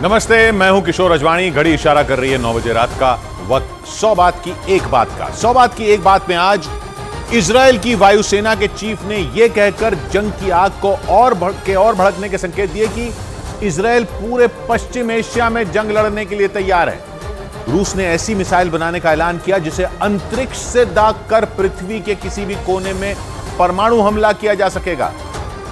नमस्ते, मैं हूं किशोर अजवाणी। घड़ी इशारा कर रही है 9 बजे रात का वक्त 100 बात की एक बात का। 100 बात की एक बात में आज इजरायल की वायुसेना के चीफ ने यह कहकर जंग की आग को और भड़कने के संकेत दिए कि इजरायल पूरे पश्चिम एशिया में जंग लड़ने के लिए तैयार है। रूस ने ऐसी मिसाइल बनाने का ऐलान किया जिसे अंतरिक्ष से दाग कर पृथ्वी के किसी भी कोने में परमाणु हमला किया जा सकेगा।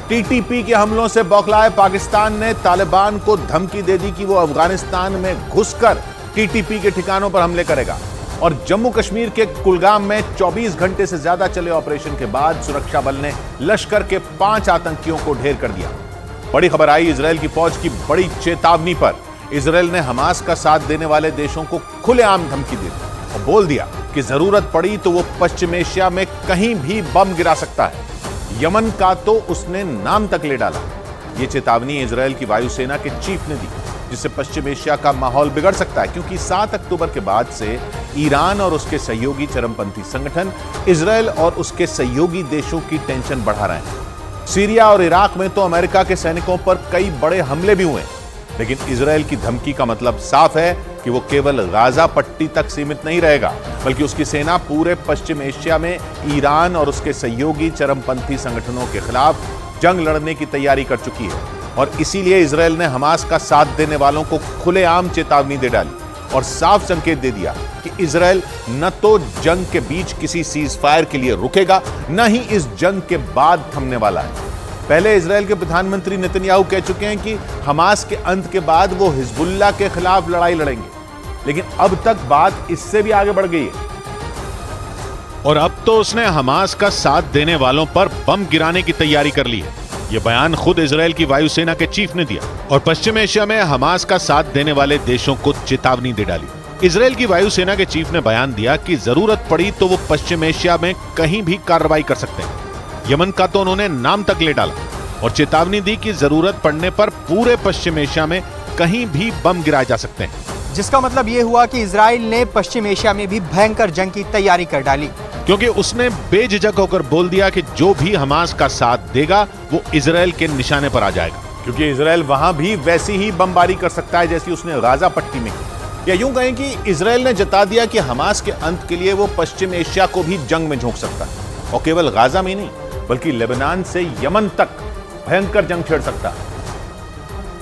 टीटीपी के हमलों से बौखलाए पाकिस्तान ने तालिबान को धमकी दे दी कि वो अफगानिस्तान में घुसकर टीटीपी के ठिकानों पर हमले करेगा। और जम्मू कश्मीर के कुलगाम में 24 घंटे से ज्यादा चले ऑपरेशन के बाद सुरक्षा बल ने लश्कर के 5 आतंकियों को ढेर कर दिया। बड़ी खबर आई इजरायल की फौज की बड़ी चेतावनी पर। इजरायल ने हमास का साथ देने वाले देशों को खुलेआम धमकी दी और बोल दिया कि जरूरत पड़ी तो वो पश्चिम एशिया में कहीं भी बम गिरा सकता है। यमन का तो उसने नाम तक ले डाला। यह चेतावनी इजरायल की वायुसेना के चीफ ने दी, जिससे पश्चिम एशिया का माहौल बिगड़ सकता है, क्योंकि 7 अक्टूबर के बाद से ईरान और उसके सहयोगी चरमपंथी संगठन इजरायल और उसके सहयोगी देशों की टेंशन बढ़ा रहे हैं। सीरिया और इराक में तो अमेरिका के सैनिकों पर कई बड़े हमले भी हुए, लेकिन इजरायल की धमकी का मतलब साफ है कि वो केवल गाजा पट्टी तक सीमित नहीं रहेगा, बल्कि उसकी सेना पूरे पश्चिम एशिया में ईरान और उसके सहयोगी चरमपंथी संगठनों के खिलाफ जंग लड़ने की तैयारी कर चुकी है। और इसीलिए इजरायल ने हमास का साथ देने वालों को खुलेआम चेतावनी दे डाली और साफ संकेत दे दिया कि इजरायल न तो जंग के बीच किसी सीज फायर के लिए रुकेगा, न ही इस जंग के बाद थमने वाला है। पहले इजरायल के प्रधानमंत्री नेतन्याहू कह चुके हैं कि हमास के अंत के बाद वो हिजबुल्लाह के खिलाफ लड़ाई लड़ेंगे, लेकिन अब तक बात इससे भी आगे बढ़ गई है और अब तो उसने हमास का साथ देने वालों पर बम गिराने की तैयारी कर ली है। यह बयान खुद इजरायल की वायुसेना के चीफ ने दिया और पश्चिम एशिया में हमास का साथ देने वाले देशों को चेतावनी दे डाली। इजरायल की वायुसेना के चीफ ने बयान दिया कि जरूरत पड़ी तो वो पश्चिम एशिया में कहीं भी कार्रवाई कर सकते हैं। यमन का तो उन्होंने नाम तक ले डाला और चेतावनी दी कि जरूरत पड़ने पर पूरे पश्चिम एशिया में कहीं भी बम गिराए जा सकते हैं। जिसका मतलब ये हुआ कि इजराइल ने पश्चिम एशिया में भी भयंकर जंग की तैयारी कर डाली, क्योंकि उसने बेझिझक होकर बोल दिया कि जो भी हमास का साथ देगा वो इजरायल के निशाने पर आ जाएगा। क्योंकि इजरायल वहां भी वैसी ही बमबारी कर सकता है जैसी उसने गाजा पट्टी में की। या यूं कहें कि इजरायल ने जता दिया कि हमास के अंत के लिए वो पश्चिम एशिया को भी जंग में झोंक सकता है, और केवल गाजा में नहीं बल्कि लेबनान से यमन तक भयंकर जंग छेड़ सकता है।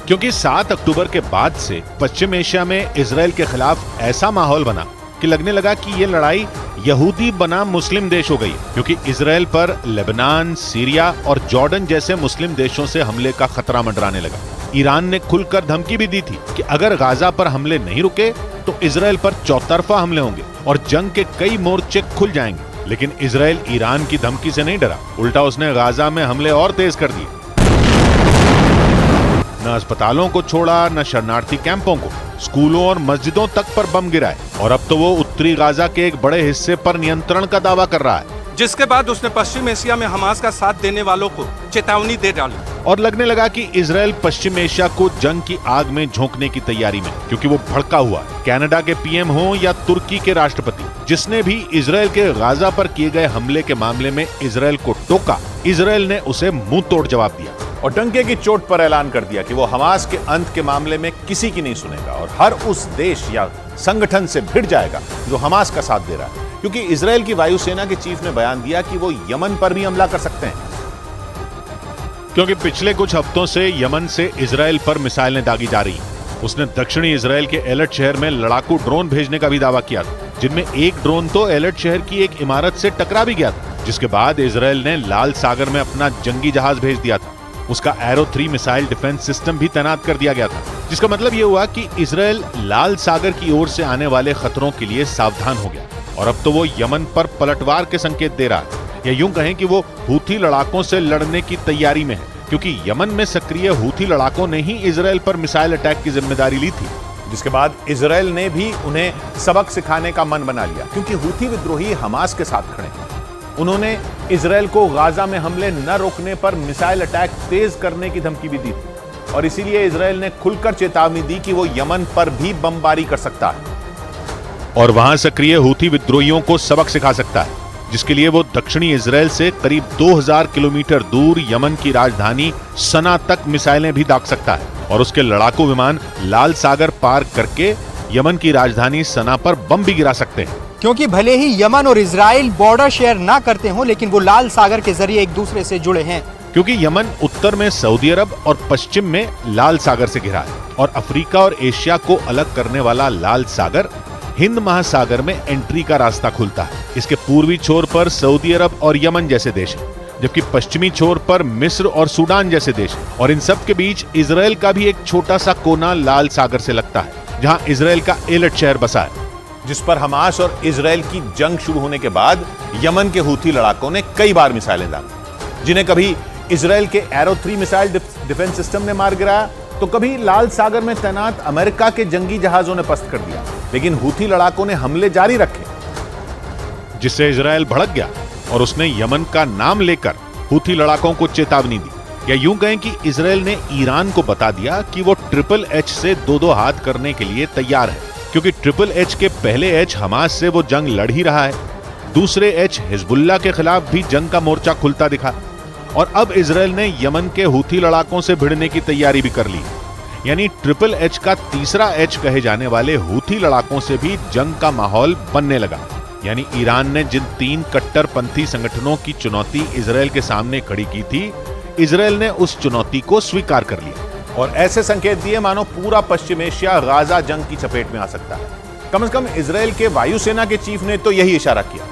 क्योंकि 7 अक्टूबर के बाद से पश्चिम एशिया में इजरायल के खिलाफ ऐसा माहौल बना कि लगने लगा कि यह लड़ाई यहूदी बनाम मुस्लिम देश हो गई, क्योंकि इजरायल पर लेबनान, सीरिया और जॉर्डन जैसे मुस्लिम देशों से हमले का खतरा मंडराने लगा। ईरान ने खुलकर धमकी भी दी थी कि अगर गाजा पर हमले नहीं रुके तो इजरायल पर चौतरफा हमले होंगे और जंग के कई मोर्चे खुल जाएंगे। लेकिन इजरायल ईरान की धमकी से नहीं डरा, उल्टा उसने गाजा में हमले और तेज कर दिए। न अस्पतालों को छोड़ा, न शरणार्थी कैंपों को, स्कूलों और मस्जिदों तक पर बम गिराए और अब तो वो उत्तरी गाजा के एक बड़े हिस्से पर नियंत्रण का दावा कर रहा है। जिसके बाद उसने पश्चिम एशिया में हमास का साथ देने वालों को चेतावनी दे डाली और लगने लगा कि इजरायल पश्चिम एशिया को जंग की आग में झोंकने की तैयारी में, क्योंकि वो भड़का हुआ है। कनाडा के पीएम हो या तुर्की के राष्ट्रपति, जिसने भी इजरायल के गाजा पर किए गए हमले के मामले में इजरायल को टोका, इजरायल ने उसे मुंह तोड़ जवाब दिया और डंके की चोट पर ऐलान कर दिया कि वो हमास के अंत के मामले में किसी की नहीं सुनेगा और हर उस देश या संगठन से भिड़ जाएगा जो हमास का साथ दे रहा है। क्योंकि इजरायल की वायुसेना के चीफ ने बयान दिया कि वो यमन पर भी हमला कर सकते हैं। क्योंकि पिछले कुछ हफ्तों से यमन से इजरायल पर मिसाइलें दागी जा रही हैं। उसने दक्षिणी इजरायल के एलर्ट शहर में लड़ाकू ड्रोन भेजने का भी दावा किया था, जिनमें एक ड्रोन तो एलर्ट शहर की एक इमारत से टकरा भी गया था, जिसके बाद इजरायल ने लाल सागर में अपना जंगी जहाज भेज दिया था। उसका एरो 3 मिसाइल डिफेंस सिस्टम भी तैनात कर दिया गया था, जिसका मतलब यह हुआ कि इजरायल लाल सागर की ओर से आने वाले खतरों के लिए सावधान हो गया और अब तो वो यमन पर पलटवार के संकेत दे रहा है। या यूं कहें कि वो हूथी लड़ाकों से लड़ने की तैयारी में है, क्योंकि यमन में सक्रिय हूथी लड़ाकों ने ही इजरायल पर मिसाइल अटैक की जिम्मेदारी ली थी, जिसके बाद इजरायल ने भी उन्हें सबक सिखाने का मन बना लिया। क्योंकि हूथी विद्रोही हमास के साथ खड़े हैं। उन्होंने इजरायल को गाजा में हमले न रोकने पर मिसाइल अटैक तेज करने की धमकी भी दी थी और इसीलिए इजरायल ने खुलकर चेतावनी दी कि वो यमन पर भी बमबारी कर सकता है और वहां सक्रिय हूथी विद्रोहियों को सबक सिखा सकता है। जिसके लिए वो दक्षिणी इजराइल से करीब 2000 किलोमीटर दूर यमन की राजधानी सना तक मिसाइलें भी दाग सकता है और उसके लड़ाकू विमान लाल सागर पार करके यमन की राजधानी सना पर बम भी गिरा सकते हैं। क्योंकि भले ही यमन और इजराइल बॉर्डर शेयर ना करते हों, लेकिन वो लाल सागर के जरिए एक दूसरे से जुड़े हैं। क्योंकि यमन उत्तर में सऊदी अरब और पश्चिम में लाल सागर से घिरा है और अफ्रीका और एशिया को अलग करने वाला लाल सागर हिंद महासागर में एंट्री का रास्ता खुलता है। इसके पूर्वी छोर पर सऊदी अरब और यमन जैसे देश हैं, जबकि पश्चिमी छोर पर मिस्र और सूडान जैसे देश हैं। और इन सब के बीच इजराइल का भी एक छोटा सा कोना लाल सागर से लगता है, जहां इजराइल का एलट शहर बसा है, जिस पर हमास और इजराइल की जंग शुरू होने के बाद यमन के हूथी लड़ाकों ने कई बार मिसाइलें दागी, जिन्हें कभी इजराइल के एरो 3 मिसाइल डिफेंस सिस्टम ने मार गिराया, तो कभी लाल सागर में तैनात अमेरिका के जंगी जहाजों ने पस्त कर दिया। लेकिन हूथी लड़ाकों ने हमले जारी रखे, जिससे इजराइल भड़क गया और उसने यमन का नाम लेकर हूथी लड़ाकों को चेतावनी दी। या यूं कहें कि इजराइल ने ईरान को बता दिया कि वो ट्रिपल एच से दो हाथ करने के लिए तैयार है, क्योंकि ट्रिपल एच के पहले एच हमास से वो जंग लड़ ही रहा है, दूसरे एच हिजबुल्लाह के खिलाफ भी जंग का मोर्चा खुलता दिखा और अब इजराइल ने यमन के हूथी लड़ाकों से भिड़ने की तैयारी भी कर ली। यानी ट्रिपल एच का तीसरा एच कहे जाने वाले हूथी लड़ाकों से भी जंग का माहौल बनने लगा। यानी ईरान ने जिन 3 कट्टरपंथी संगठनों की चुनौती इजराइल के सामने खड़ी की थी, इजराइल ने उस चुनौती को स्वीकार कर लिया और ऐसे संकेत दिए मानो पूरा पश्चिम एशिया गाजा जंग की चपेट में आ सकता है। कम से कम इजराइल के वायुसेना के चीफ ने तो यही इशारा किया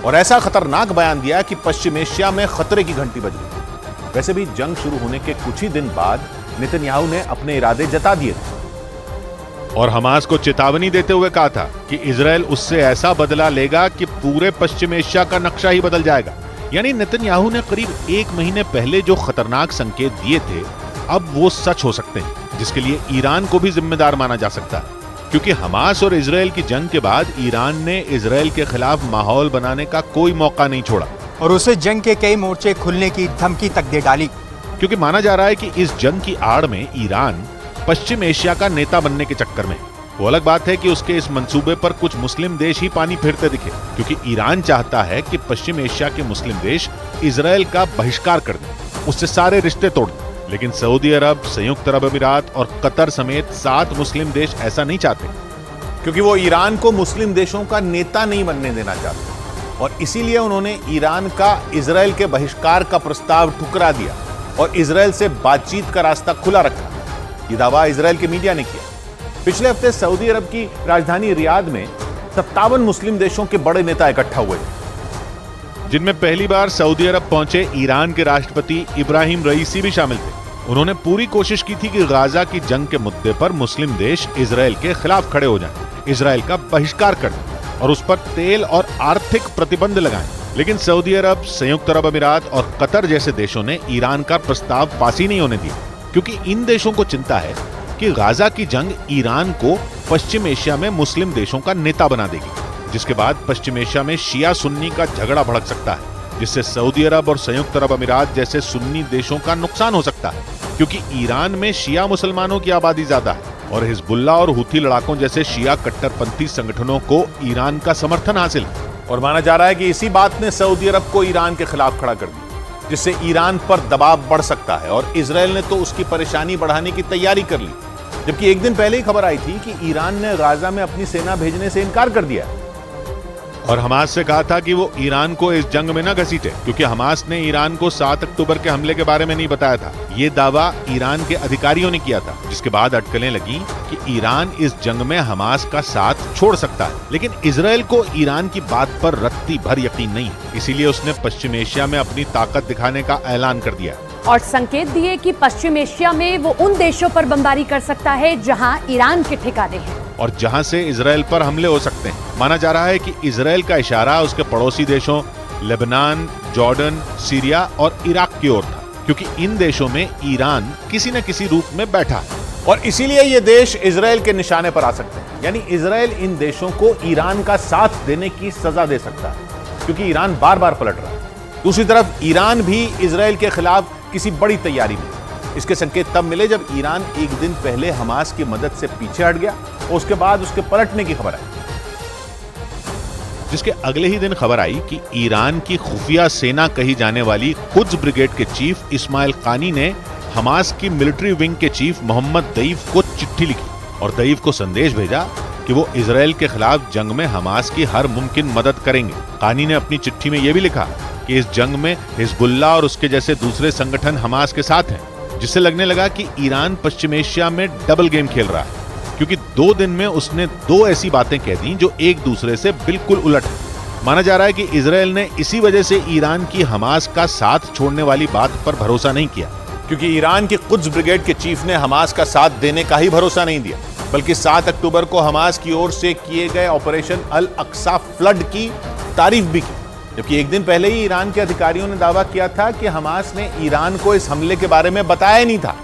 और ऐसा खतरनाक बयान दिया कि पश्चिम एशिया में खतरे की घंटी बज गई। वैसे भी जंग शुरू होने के कुछ ही दिन बाद नेतन्याहू ने अपने इरादे जता दिए थे और हमास को चेतावनी देते हुए कहा था कि इजराइल उससे ऐसा बदला लेगा कि पूरे पश्चिम एशिया का नक्शा ही बदल जाएगा। यानी नेतन्याहू ने करीब 1 महीने पहले जो खतरनाक संकेत दिए थे, अब वो सच हो सकते हैं, जिसके लिए ईरान को भी जिम्मेदार माना जा सकता है। क्योंकि हमास और इजराइल की जंग के बाद ईरान ने इजराइल के खिलाफ माहौल बनाने का कोई मौका नहीं छोड़ा और उसे जंग के कई मोर्चे खुलने की धमकी तक दे डाली। क्योंकि माना जा रहा है कि इस जंग की आड़ में ईरान पश्चिम एशिया का नेता बनने के चक्कर में। वो अलग बात है कि उसके इस मंसूबे पर कुछ मुस्लिम देश ही पानी फेरते दिखे, क्योंकि ईरान चाहता है कि पश्चिम एशिया के मुस्लिम देश इजराइल का बहिष्कार कर दें, उससे सारे रिश्ते तोड़ दें। लेकिन सऊदी अरब, संयुक्त अरब अमीरात और कतर समेत 7 मुस्लिम देश ऐसा नहीं चाहते, क्योंकि वो ईरान को मुस्लिम देशों का नेता नहीं बनने देना चाहते और इसीलिए उन्होंने ईरान का इजराइल के बहिष्कार का प्रस्ताव ठुकरा दिया और इजराइल से बातचीत का रास्ता खुला रखा। ये दावा इजराइल के मीडिया ने किया। पिछले हफ्ते सऊदी अरब की राजधानी रियाद में 57 मुस्लिम देशों के बड़े नेता इकट्ठा हुए थे, जिनमें पहली बार सऊदी अरब पहुंचे ईरान के राष्ट्रपति इब्राहिम रईसी भी शामिल थे। उन्होंने पूरी कोशिश की थी कि गाजा की जंग के मुद्दे पर मुस्लिम देश इजराइल के खिलाफ खड़े हो जाएं, इजराइल का बहिष्कार कर दें और उस पर तेल और आर्थिक प्रतिबंध लगाएं। लेकिन सऊदी अरब, संयुक्त अरब अमीरात और कतर जैसे देशों ने ईरान का प्रस्ताव पास ही नहीं होने दिया, क्योंकि इन देशों को चिंता है कि गाजा की जंग ईरान को पश्चिम एशिया में मुस्लिम देशों का नेता बना देगी, जिसके बाद पश्चिम एशिया में शिया सुन्नी का झगड़ा भड़क सकता है, जिससे सऊदी अरब और संयुक्त अरब अमीरात जैसे सुन्नी देशों का नुकसान हो सकता है, क्योंकि ईरान में शिया मुसलमानों की आबादी ज्यादा है और हिजबुल्लाह और हूथी लड़ाकों जैसे शिया कट्टरपंथी संगठनों को ईरान का समर्थन हासिल है। और माना जा रहा है कि इसी बात ने सऊदी अरब को ईरान के खिलाफ खड़ा कर दिया, जिससे ईरान पर दबाव बढ़ सकता है और इजराइल ने तो उसकी परेशानी बढ़ाने की तैयारी कर ली। जबकि एक दिन पहले ही खबर आई थी कि ईरान ने गाजा में अपनी सेना भेजने से इनकार कर दिया और हमास से कहा था कि वो ईरान को इस जंग में न घसीटे, क्योंकि हमास ने ईरान को 7 अक्टूबर के हमले के बारे में नहीं बताया था। ये दावा ईरान के अधिकारियों ने किया था, जिसके बाद अटकलें लगी कि ईरान इस जंग में हमास का साथ छोड़ सकता है। लेकिन इजराइल को ईरान की बात पर रत्ती भर यकीन नहीं, इसीलिए उसने पश्चिम एशिया में अपनी ताकत दिखाने का ऐलान कर दिया और संकेत दिए कि पश्चिम एशिया में वो उन देशों पर बमबारी कर सकता है जहां ईरान के ठिकाने हैं और जहां से इजराइल पर हमले हो सकते हैं। माना जा रहा है कि इजराइल का इशारा उसके पड़ोसी देशों लेबनान, जॉर्डन, सीरिया और इराक की ओर था, क्योंकि इन देशों में ईरान किसी न किसी रूप में बैठा है और इसीलिए ये देश इजराइल के निशाने पर आ सकते हैं। यानी इजराइल इन देशों को ईरान का साथ देने की सजा दे सकता है, क्योंकि ईरान बार बार पलट रहा है। दूसरी तरफ ईरान भी इजराइल के खिलाफ किसी बड़ी तैयारी में। इसके संकेत तब मिले जब ईरान एक दिन पहले हमास की मदद से पीछे हट गया और उसके बाद उसके पलटने की खबर आई। जिसके अगले ही दिन खबर आई कि ईरान की खुफिया सेना कही जाने वाली कुद्स ब्रिगेड के चीफ इस्माइल कानी ने हमास की मिलिट्री विंग के चीफ मोहम्मद दईफ को चिट्ठी लिखी और दईफ को संदेश भेजा कि वो इजराइल के खिलाफ जंग में हमास की हर मुमकिन मदद करेंगे। कानी ने अपनी चिट्ठी में यह भी लिखा कि इस जंग में हिजबुल्लाह और उसके जैसे दूसरे संगठन हमास के साथ हैं, जिससे लगने लगा कि ईरान पश्चिम एशिया में डबल गेम खेल रहा है, क्योंकि 2 दिन में उसने 2 ऐसी बातें कह दी जो एक दूसरे से बिल्कुल उलट है। माना जा रहा है कि इजराइल ने इसी वजह से ईरान की हमास का साथ छोड़ने वाली बात पर भरोसा नहीं किया, क्योंकि ईरान की कुद्स ब्रिगेड के चीफ ने हमास का साथ देने का ही भरोसा नहीं दिया, बल्कि 7 अक्टूबर को हमास की ओर से किए गए ऑपरेशन अल अक्सा फ्लड की तारीफ भी की, जबकि एक दिन पहले ही ईरान के अधिकारियों ने दावा किया था कि हमास ने ईरान को इस हमले के बारे में बताया नहीं था।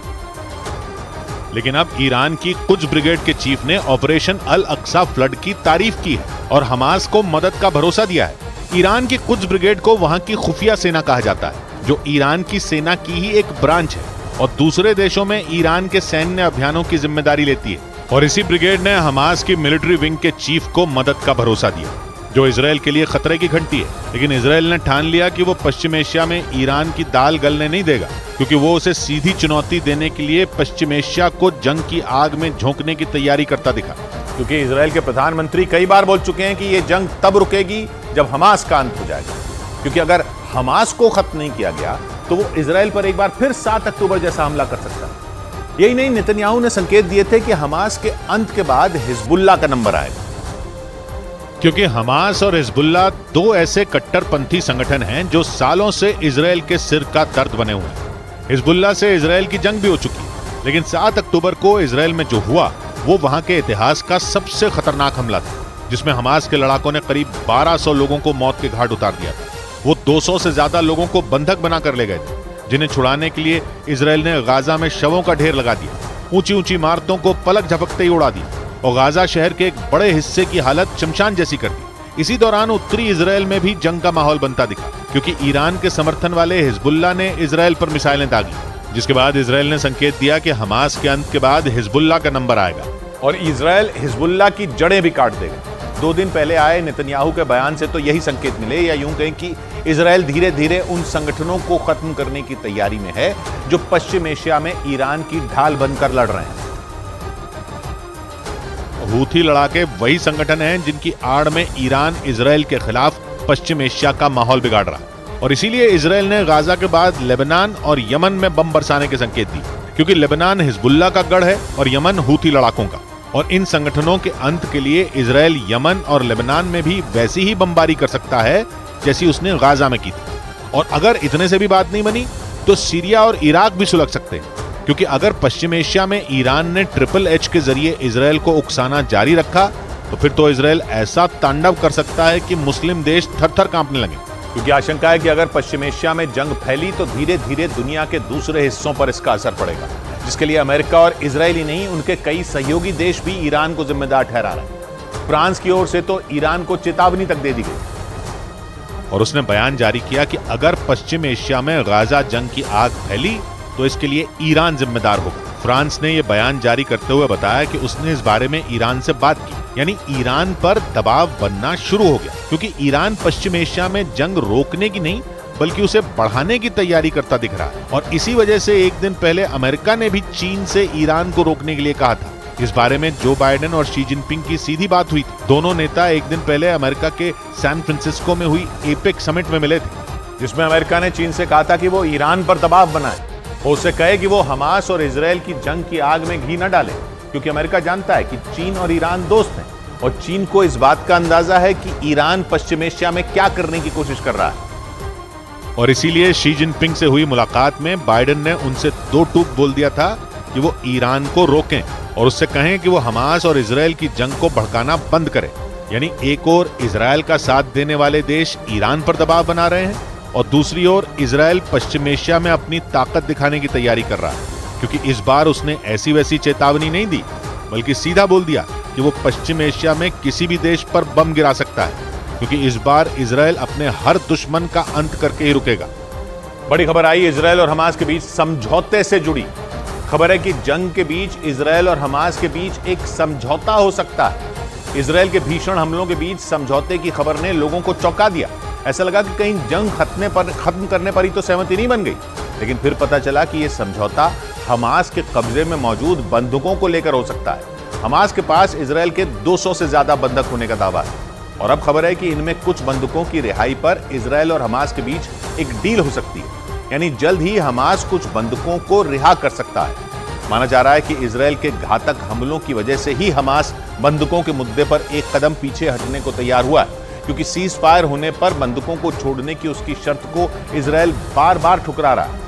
लेकिन अब ईरान की कुद्स ब्रिगेड के चीफ ने ऑपरेशन अल अक्सा फ्लड की तारीफ की है और हमास को मदद का भरोसा दिया है। ईरान की कुद्स ब्रिगेड को वहां की खुफिया सेना कहा जाता है, जो ईरान की सेना की ही एक ब्रांच है और दूसरे देशों में ईरान के सैन्य अभियानों की जिम्मेदारी लेती है। और इसी ब्रिगेड ने हमास की मिलिट्री विंग के चीफ को मदद का भरोसा दिया, जो इजराइल के लिए खतरे की घंटी है। लेकिन इजराइल ने ठान लिया कि वो पश्चिम एशिया में ईरान की दाल गलने नहीं देगा, क्योंकि वो उसे सीधी चुनौती देने के लिए पश्चिम एशिया को जंग की आग में झोंकने की तैयारी करता दिखा। क्योंकि इजराइल के प्रधानमंत्री कई बार बोल चुके हैं कि यह जंग तब रुकेगी जब हमास का अंत हो जाएगा, क्योंकि अगर हमास को खत्म नहीं किया गया तो वो इजराइल पर एक बार फिर 7 अक्टूबर जैसा हमला कर सकता है। यही नहीं, नेतन्याहू ने संकेत दिए थे कि हमास के अंत के बाद हिजबुल्लाह का नंबर आएगा, क्योंकि हमास और हिजबुल्लाह 2 ऐसे कट्टरपंथी संगठन हैं जो सालों से इजराइल के सिर का दर्द बने हुए हैं। हिजबुल्लाह से इजराइल की जंग भी हो चुकी है, लेकिन 7 अक्टूबर को इजराइल में जो हुआ वो वहां के इतिहास का सबसे खतरनाक हमला था, जिसमें हमास के लड़ाकों ने करीब 1200 लोगों को मौत के घाट उतार दिया था। वो 200 से ज्यादा लोगों को बंधक बनाकर ले गए थे, जिन्हें छुड़ाने के लिए इजराइल ने गाजा में शवों का ढेर लगा दिया, ऊंची ऊंची इमारतों को पलक झपकते ही उड़ा दिया और गाजा शहर के एक बड़े हिस्से की हालत शमशान जैसी कर दी। इसी दौरान उत्तरी इजराइल में भी जंग का माहौल बनता दिखा, क्योंकि ईरान के समर्थन वाले हिजबुल्लाह ने इजराइल पर मिसाइलें दागी, जिसके बाद इजराइल ने संकेत दिया कि हमास के अंत के बाद हिजबुल्लाह का नंबर आएगा और इजराइल हिजबुल्लाह की जड़ें भी काट देगा। 2 दिन पहले आए नेतन्याहू के बयान से तो यही संकेत मिले, या यूं कहें कि इजराइल धीरे धीरे उन संगठनों को खत्म करने की तैयारी में है जो पश्चिम एशिया में ईरान की ढाल बनकर लड़ रहे हैं। हूथी लड़ाके वही संगठन हैं जिनकी आड़ में ईरान इजराइल के खिलाफ पश्चिम एशिया का माहौल बिगाड़ रहा है, और इसीलिए इजराइल ने गाजा के बाद लेबनान और यमन में बम बरसाने के संकेत दिए, क्योंकि लेबनान हिजबुल्लाह का गढ़ है और यमन हूथी लड़ाकों का। और इन संगठनों के अंत के लिए इजराइल यमन और लेबनान में भी वैसी ही बमबारी कर सकता है जैसी उसने गाजा में की थी। और अगर इतने से भी बात नहीं बनी तो सीरिया और इराक भी सुलग सकते हैं, क्योंकि अगर पश्चिम एशिया में ईरान ने ट्रिपल एच के जरिए इजराइल को उकसाना जारी रखा तो फिर तो इजराइल ऐसा तांडव कर सकता है कि मुस्लिम देश थर-थर कांपने लगे, क्योंकि आशंका है कि अगर पश्चिम एशिया में जंग फैली तो धीरे धीरे दुनिया के दूसरे हिस्सों पर इसका असर पड़ेगा, जिसके लिए अमेरिका और इजराइल ही नहीं, उनके कई सहयोगी देश भी ईरान को जिम्मेदार ठहरा रहे हैं। फ्रांस की ओर से तो ईरान को चेतावनी तक दे दी गई और उसने बयान जारी किया कि अगर पश्चिम एशिया में गाजा जंग की आग फैली तो इसके लिए ईरान जिम्मेदार होगा। फ्रांस ने यह बयान जारी करते हुए बताया कि उसने इस बारे में ईरान से बात की, यानी ईरान पर दबाव बनना शुरू हो गया, क्योंकि ईरान पश्चिम एशिया में जंग रोकने की नहीं बल्कि उसे बढ़ाने की तैयारी करता दिख रहा है। और इसी वजह से एक दिन पहले अमेरिका ने भी चीन से ईरान को रोकने के लिए कहा था। इस बारे में जो बाइडेन और शी जिनपिंग की सीधी बात हुई थी। दोनों नेता एक दिन पहले अमेरिका के सैन फ्रांसिस्को में हुई एपेक समिट में मिले थे, जिसमें अमेरिका ने चीन से कहा था कि वो ईरान पर दबाव बनाए और उससे कहे कि वो हमास और इजराइल की जंग की आग में घी न डाले, क्योंकि अमेरिका जानता है कि चीन और ईरान दोस्त हैं और चीन को इस बात का अंदाजा है कि ईरान पश्चिम एशिया में क्या करने की कोशिश कर रहा है। और इसीलिए शी जिनपिंग से हुई मुलाकात में बाइडेन ने उनसे 2 टूक बोल दिया था कि वो ईरान को रोकें और उससे कहें कि वो हमास और इजराइल की जंग को भड़काना बंद करें। यानी एक ओर इजराइल का साथ देने वाले देश ईरान पर दबाव बना रहे हैं और दूसरी ओर इजराइल पश्चिम एशिया में अपनी ताकत दिखाने की तैयारी कर रहा है, क्योंकि इस बार उसने ऐसी वैसी चेतावनी नहीं दी बल्कि सीधा बोल दिया कि वो पश्चिम एशिया में किसी भी देश पर बम गिरा सकता है, क्योंकि इस बार इजराइल अपने हर दुश्मन का अंत करके ही रुकेगा। बड़ी खबर आई इजराइल और हमास के बीच समझौते से जुड़ी। खबर है कि जंग के बीच इजराइल और हमास के बीच एक समझौता हो सकता है। इजरायल के भीषण हमलों के बीच समझौते की खबर ने लोगों को चौंका दिया। ऐसा लगा कि कहीं जंग खत्म करने पर ही तो सहमति नहीं बन गई। लेकिन फिर पता चला कि यह समझौता हमास के कब्जे में मौजूद बंधकों को लेकर हो सकता है। हमास के पास इजरायल के 200 से ज्यादा बंधक होने का दावा है और अब खबर है कि इनमें कुछ बंधकों की रिहाई पर इजरायल और हमास के बीच एक डील हो सकती है। यानी जल्द ही हमास कुछ बंधकों को रिहा कर सकता है। माना जा रहा है कि इजरायल के घातक हमलों की वजह से ही हमास बंधकों के मुद्दे पर एक कदम पीछे हटने को तैयार हुआ है, क्योंकि सीज फायर होने पर बंधकों को छोड़ने की उसकी शर्त को इजरायल बार बार ठुकरा रहा है।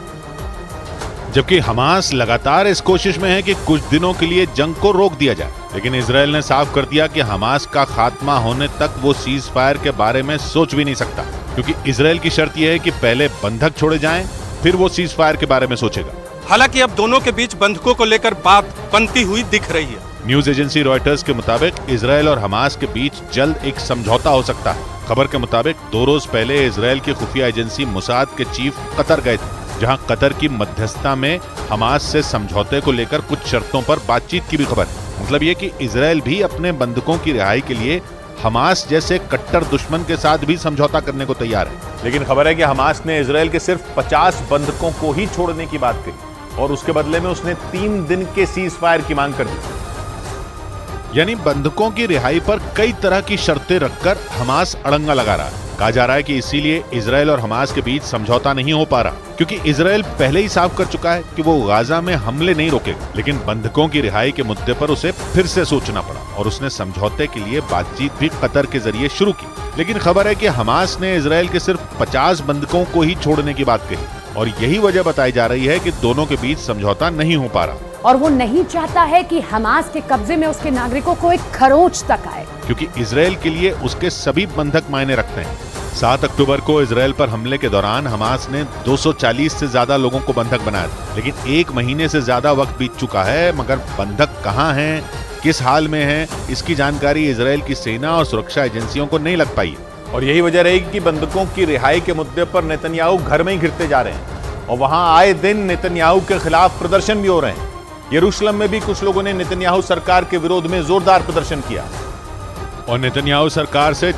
जबकि हमास लगातार इस कोशिश में है कि कुछ दिनों के लिए जंग को रोक दिया जाए, लेकिन इजरायल ने साफ कर दिया कि हमास का खात्मा होने तक वो सीज फायर के बारे में सोच भी नहीं सकता, क्योंकि इजरायल की शर्त यह है कि पहले बंधक छोड़े जाएं, फिर वो सीज फायर के बारे में सोचेगा। हालांकि अब दोनों के बीच बंधकों को लेकर बात बनती हुई दिख रही है। न्यूज एजेंसी रॉयटर्स के मुताबिक इजरायल और हमास के बीच जल्द एक समझौता हो सकता है। खबर के मुताबिक 2 रोज पहले इजरायल की खुफिया एजेंसी मोसाद के चीफ कतर गए थे, जहां कतर की मध्यस्थता में हमास से समझौते को लेकर कुछ शर्तों पर बातचीत की भी खबर है। मतलब ये कि इजरायल भी अपने बंधकों की रिहाई के लिए हमास जैसे कट्टर दुश्मन के साथ भी समझौता करने को तैयार है। लेकिन खबर है कि हमास ने इजरायल के सिर्फ 50 बंधकों को ही छोड़ने की बात कही और उसके बदले में उसने 3 दिन के सीज फायर की मांग कर दी। यानी बंधकों की रिहाई पर कई तरह की शर्तें रखकर हमास अड़ंगा लगा रहा है। कहा जा रहा है कि इसीलिए इजरायल और हमास के बीच समझौता नहीं हो पा रहा, क्योंकि इजरायल पहले ही साफ कर चुका है कि वो गाजा में हमले नहीं रोकेगा। लेकिन बंधकों की रिहाई के मुद्दे पर उसे फिर से सोचना पड़ा और उसने समझौते के लिए बातचीत भी कतर के जरिए शुरू की। लेकिन खबर है कि हमास ने इजरायल के सिर्फ 50 बंधकों को ही छोड़ने की बात कही और यही वजह बताई जा रही है कि दोनों के बीच समझौता नहीं हो पा रहा। और वो नहीं चाहता है कि हमास के कब्जे में उसके नागरिकों को एक खरोंच तक आए, क्योंकि इजरायल के लिए उसके सभी बंधक मायने रखते हैं। 7 अक्टूबर को इजरायल पर हमले के दौरान हमास ने 240 से ज्यादा लोगों को बंधक बनाया था, लेकिन 1 महीने से ज्यादा वक्त बीत चुका है, मगर बंधक कहां हैं, किस हाल में हैं, इसकी जानकारी इजरायल की सेना और सुरक्षा एजेंसियों को नहीं लग पाई है। और यही वजह रहेगी कि बंधकों की रिहाई के मुद्दे पर नेतन्याहू घर में ही घिरते जा रहे हैं और वहां आए दिन नेतन्याहू के खिलाफ प्रदर्शन भी हो रहे हैं। यरूशलेम में भी कुछ लोगों ने नेतन्याहू सरकार के विरोध में जोरदार प्रदर्शन किया और नेतन्याहू सरकार से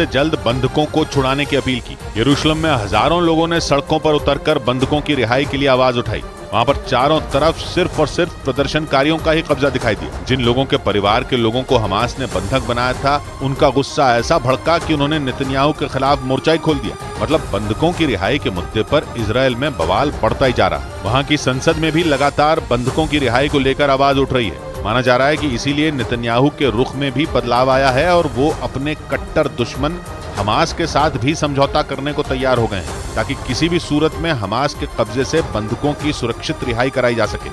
जल्द बंधकों को छुड़ाने की अपील की। यरूशलेम में हजारों लोगों ने सड़कों पर उतरकर बंधकों की रिहाई के लिए आवाज उठाई। वहां पर चारों तरफ सिर्फ और सिर्फ प्रदर्शनकारियों का ही कब्जा दिखाई दिया। जिन लोगों के परिवार के लोगों को हमास ने बंधक बनाया था, उनका गुस्सा ऐसा भड़का कि उन्होंने नेतन्याहू के खिलाफ मोर्चा ही खोल दिया। मतलब बंधकों की रिहाई के मुद्दे पर इजरायल में बवाल बढ़ता ही जा रहा। वहां की संसद में भी लगातार बंधकों की रिहाई को लेकर आवाज उठ रही है। माना जा रहा है कि इसीलिए नेतन्याहू के रुख में भी बदलाव आया है और वो अपने कट्टर दुश्मन हमास के साथ भी समझौता करने को तैयार हो गए हैं, ताकि किसी भी सूरत में हमास के कब्जे से बंधकों की सुरक्षित रिहाई कराई जा सके।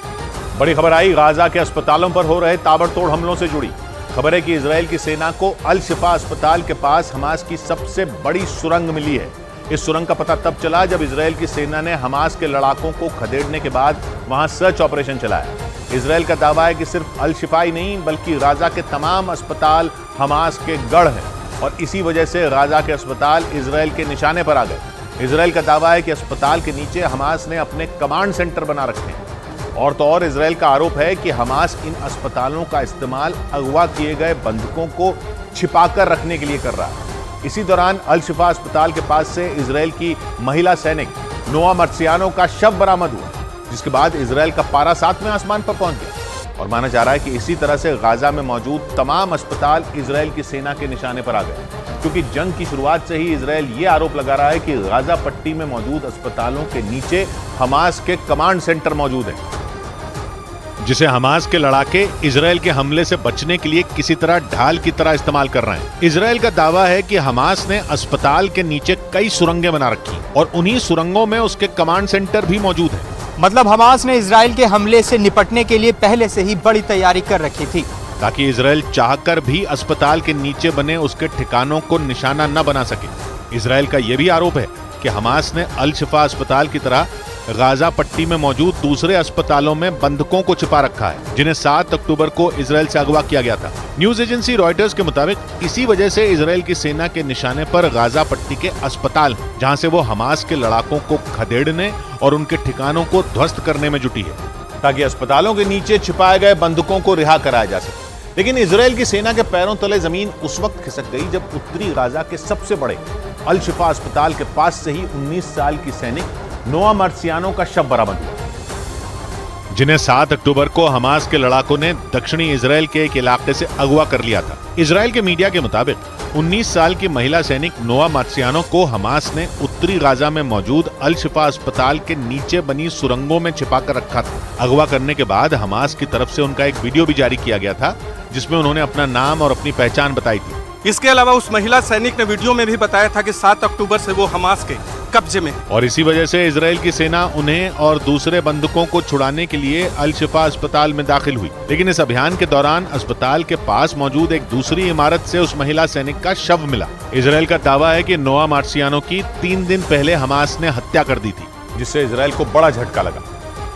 बड़ी खबर आई गाजा के अस्पतालों पर हो रहे ताबड़तोड़ हमलों से जुड़ी। खबर है कि इजरायल की सेना को अल शिफा अस्पताल के पास हमास की सबसे बड़ी सुरंग मिली है। इस सुरंग का पता तब चला जब इजरायल की सेना ने हमास के लड़ाकों को खदेड़ने के बाद वहां सर्च ऑपरेशन चलाया। इजरायल का दावा है कि सिर्फ अल शिफा ही नहीं, बल्कि गाजा के तमाम अस्पताल हमास के गढ़ हैं और इसी वजह से गाजा के अस्पताल इजरायल के निशाने पर आ गए। इजरायल का दावा है कि अस्पताल के नीचे हमास ने अपने कमांड सेंटर बना रखे हैं। और तो और इजरायल का आरोप है कि हमास इन अस्पतालों का इस्तेमाल अगवा किए गए बंधकों को छिपाकर रखने के लिए कर रहा है। इसी दौरान अल शिफा अस्पताल के पास से इजरायल की महिला सैनिक नोआ मर्सियानो का शव बरामद हुआ, जिसके बाद इजरायल का पारा 7वें आसमान पर पहुंच गया। और माना जा रहा है कि इसी तरह से गाजा में मौजूद तमाम अस्पताल इजरायल की सेना के निशाने पर आ गए, क्योंकि जंग की शुरुआत से ही इजरायल ये आरोप लगा रहा है कि गाजा पट्टी में मौजूद अस्पतालों के नीचे हमास के कमांड सेंटर मौजूद हैं, जिसे हमास के लड़ाके इजरायल के हमले से बचने के लिए किसी तरह ढाल की तरह इस्तेमाल कर रहे हैं। इजरायल का दावा है कि हमास ने अस्पताल के नीचे कई सुरंगें बना रखी और उन्हीं सुरंगों में उसके कमांड सेंटर भी मौजूद है। मतलब हमास ने इजरायल के हमले से निपटने के लिए पहले से ही बड़ी तैयारी कर रखी थी, ताकि इजरायल चाहकर भी अस्पताल के नीचे बने उसके ठिकानों को निशाना न बना सके। इजरायल का यह भी आरोप है कि हमास ने अल शिफा अस्पताल की तरह गाजा पट्टी में मौजूद दूसरे अस्पतालों में बंधकों को छिपा रखा है, जिन्हें 7 अक्टूबर को इजरायल से अगवा किया गया था। न्यूज एजेंसी रॉयटर्स के मुताबिक इसी वजह से इजरायल की सेना के निशाने पर गाजा पट्टी के अस्पताल हैं, जहां से वो हमास के लड़ाकों को खदेड़ने और उनके ठिकानों को ध्वस्त करने में जुटी है, ताकि अस्पतालों के नीचे छिपाए गए बंधकों को रिहा कराया जा सके। लेकिन इजराइल की सेना के पैरों तले जमीन उस वक्त खिसक गई जब उत्तरी गाजा के सबसे बड़े अल शिफा अस्पताल के पास से ही 19 साल की सैनिक नोआ मार्सियानो का शव बरामद हुआ, जिन्हें 7 अक्टूबर को हमास के लड़ाकों ने दक्षिणी इजराइल के एक इलाके से अगवा कर लिया था। इजराइल के मीडिया के मुताबिक 19 साल की महिला सैनिक नोआ मार्सियानो को हमास ने उत्तरी गाजा में मौजूद अल शिफा अस्पताल के नीचे बनी सुरंगों में छिपा कर रखा था। अगवा करने के बाद हमास की तरफ से उनका एक वीडियो भी जारी किया गया था, जिसमें उन्होंने अपना नाम और अपनी पहचान बताई थी। इसके अलावा उस महिला सैनिक ने वीडियो में भी बताया था कि 7 अक्टूबर से वो हमास के कब्जे में है। और इसी वजह से इजराइल की सेना उन्हें और दूसरे बंधकों को छुड़ाने के लिए अल शिफा अस्पताल में दाखिल हुई। लेकिन इस अभियान के दौरान अस्पताल के पास मौजूद एक दूसरी इमारत से उस महिला सैनिक का शव मिला। इजराइल का दावा है कि नोआ मार्सियानो की 3 दिन पहले हमास ने हत्या कर दी थी, जिससे इजराइल को बड़ा झटका लगा।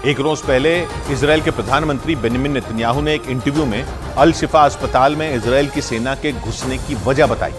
एक रोज पहले इजराइल के प्रधानमंत्री बेंजामिन नेतन्याहू ने एक इंटरव्यू में अल शिफा अस्पताल में इजराइल की सेना के घुसने की वजह बताई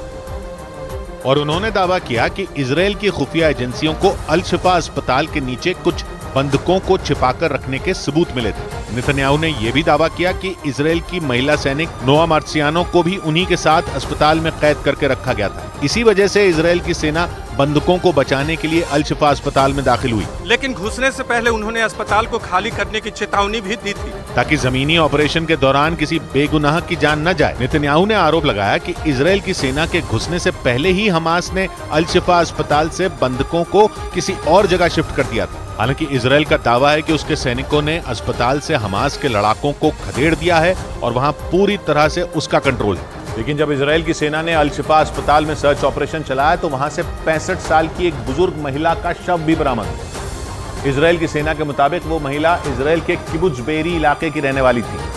और उन्होंने दावा किया कि इजराइल की खुफिया एजेंसियों को अल शिफा अस्पताल के नीचे कुछ बंधकों को छिपाकर रखने के सबूत मिले थे। नेतन्याहू ने यह भी दावा किया कि इजराइल की महिला सैनिक नोआ मार्सियानो को भी उन्हीं के साथ अस्पताल में कैद करके रखा गया था। इसी वजह से इजराइल की सेना बंधकों को बचाने के लिए अल शिफा अस्पताल में दाखिल हुई। लेकिन घुसने से पहले उन्होंने अस्पताल को खाली करने की चेतावनी भी दी थी, ताकि जमीनी ऑपरेशन के दौरान किसी बेगुनाह की जान न जाए। नेतन्याहू ने आरोप लगाया कि इजराइल की सेना के घुसने से पहले ही हमास ने अल शिफा अस्पताल से बंधकों को किसी और जगह शिफ्ट कर दिया था। हालांकि इजराइल का दावा है कि उसके सैनिकों ने अस्पताल से हमास के लड़ाकों को खदेड़ दिया है और वहां पूरी तरह से उसका कंट्रोल है। लेकिन जब इजराइल की सेना ने अल शिफा अस्पताल में सर्च ऑपरेशन चलाया तो वहां से 65 साल की एक बुजुर्ग महिला का शव भी बरामद हुआ। इजराइल की सेना के मुताबिक वो महिला इजराइल के किबुत्ज बेरी इलाके की रहने वाली थी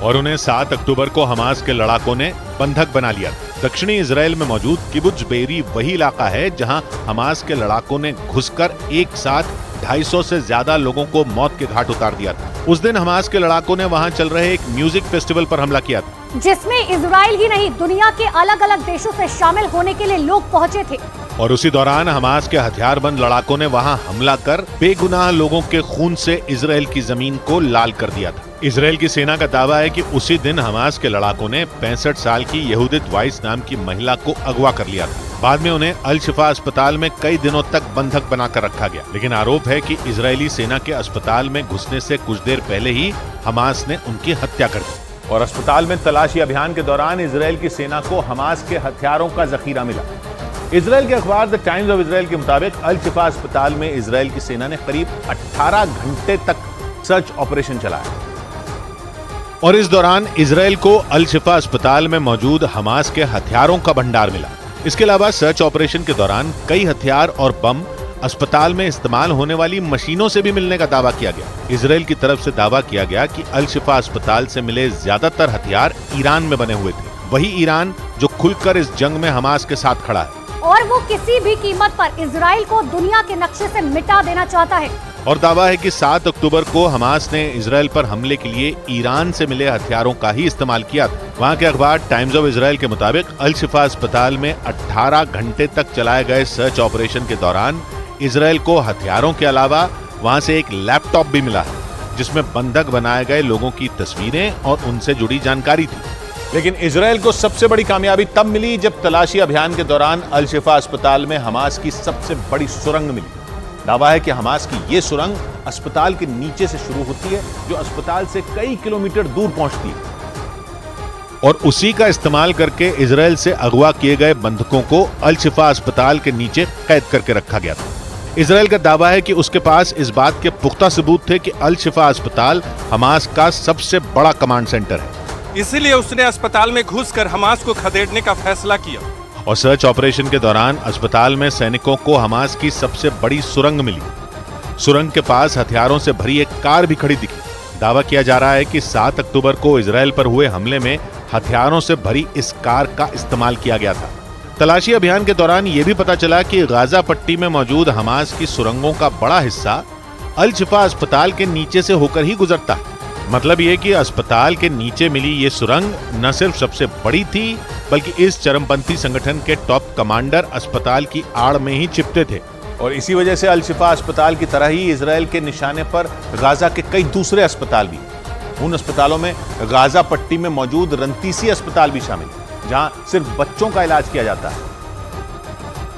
और उन्हें 7 अक्टूबर को हमास के लड़ाकों ने बंधक बना लिया। दक्षिणी इजराइल में मौजूद किबुत्ज बेरी वही इलाका है जहां हमास के लड़ाकों ने घुसकर एक साथ 250 से ज्यादा लोगों को मौत के घाट उतार दिया था। उस दिन हमास के लड़ाकों ने वहां चल रहे एक म्यूजिक फेस्टिवल पर हमला किया था, जिसमें इजराइल ही नहीं दुनिया के अलग अलग देशों से शामिल होने के लिए लोग पहुंचे थे। और उसी दौरान हमास के हथियारबंद लड़ाकों ने वहां हमला कर बेगुनाह लोगों के खून से इजराइल की जमीन को लाल कर दिया था। इजराइल की सेना का दावा है कि उसी दिन हमास के लड़ाकों ने 65 साल की यहूदित वाइस नाम की महिला को अगवा कर लिया था। बाद में उन्हें अल शिफा अस्पताल में कई दिनों तक बंधक बनाकर रखा गया। लेकिन आरोप है कि इजरायली सेना के अस्पताल में घुसने से कुछ देर पहले ही हमास ने उनकी हत्या कर दी। और अस्पताल में तलाशी अभियान के दौरान इजराइल की सेना को हमास के हथियारों का जखीरा मिला। इजराइल के अखबार द टाइम्स ऑफ इजराइल के मुताबिक अल शिफा अस्पताल में इजराइल की सेना ने करीब 18 घंटे तक सर्च ऑपरेशन चलाया और इस दौरान इजराइल को अल शिफा अस्पताल में मौजूद हमास के हथियारों का भंडार मिला। इसके अलावा सर्च ऑपरेशन के दौरान कई हथियार और बम अस्पताल में इस्तेमाल होने वाली मशीनों से भी मिलने का दावा किया गया। इजराइल की तरफ से दावा किया गया कि अल शिफा अस्पताल से मिले ज्यादातर हथियार ईरान में बने हुए थे, वही ईरान जो खुलकर इस जंग में हमास के साथ खड़ा है और वो किसी भी कीमत पर इजराइल को दुनिया के नक्शे से मिटा देना चाहता है। और दावा है कि 7 अक्टूबर को हमास ने इजराइल पर हमले के लिए ईरान से मिले हथियारों का ही इस्तेमाल किया था। वहां के अखबार टाइम्स ऑफ इजराइल के मुताबिक अल शिफा अस्पताल में 18 घंटे तक चलाए गए सर्च ऑपरेशन के दौरान इजराइल को हथियारों के अलावा वहां से एक लैपटॉप भी मिला है, जिसमें बंधक बनाए गए लोगों की तस्वीरें और उनसे जुड़ी जानकारी थी। लेकिन इजराइल को सबसे बड़ी कामयाबी तब मिली जब तलाशी अभियान के दौरान अल शिफा अस्पताल में हमास की सबसे बड़ी सुरंग मिली। दावा है कि हमास की यह सुरंग अस्पताल के नीचे से शुरू होती है, जो अस्पताल से कई किलोमीटर दूर पहुंचती है और उसी का इस्तेमाल करके इजराइल से अगवा किए गए बंधकों को अल शिफा अस्पताल के नीचे कैद करके रखा गया था। इजराइल का दावा है कि उसके पास इस बात के पुख्ता सबूत थे कि अल शिफा अस्पताल हमास का सबसे बड़ा कमांड सेंटर है, इसीलिए उसने अस्पताल में घुसकर हमास को खदेड़ने का फैसला किया। और सर्च ऑपरेशन के दौरान अस्पताल में सैनिकों को हमास की सबसे बड़ी सुरंग मिली। सुरंग के पास हथियारों से भरी एक कार भी खड़ी दिखी। दावा किया जा रहा है कि 7 अक्टूबर को इजराइल पर हुए हमले में हथियारों से भरी इस कार का इस्तेमाल किया गया था। तलाशी अभियान के दौरान यह भी पता चला कि गाजा पट्टी में मौजूद हमास की सुरंगों का बड़ा हिस्सा अल शिफा अस्पताल के नीचे से होकर ही गुजरता है। मतलब ये कि अस्पताल के नीचे मिली ये सुरंग न सिर्फ सबसे बड़ी थी, बल्कि इस चरमपंथी संगठन के टॉप कमांडर अस्पताल की आड़ में ही छिपते थे। और इसी वजह से अल शिफा अस्पताल की तरह ही इजराइल के निशाने पर गाजा के कई दूसरे अस्पताल भी। उन अस्पतालों में गाजा पट्टी में मौजूद रंतीसी अस्पताल भी शामिल है, जहां सिर्फ बच्चों का इलाज किया जाता है।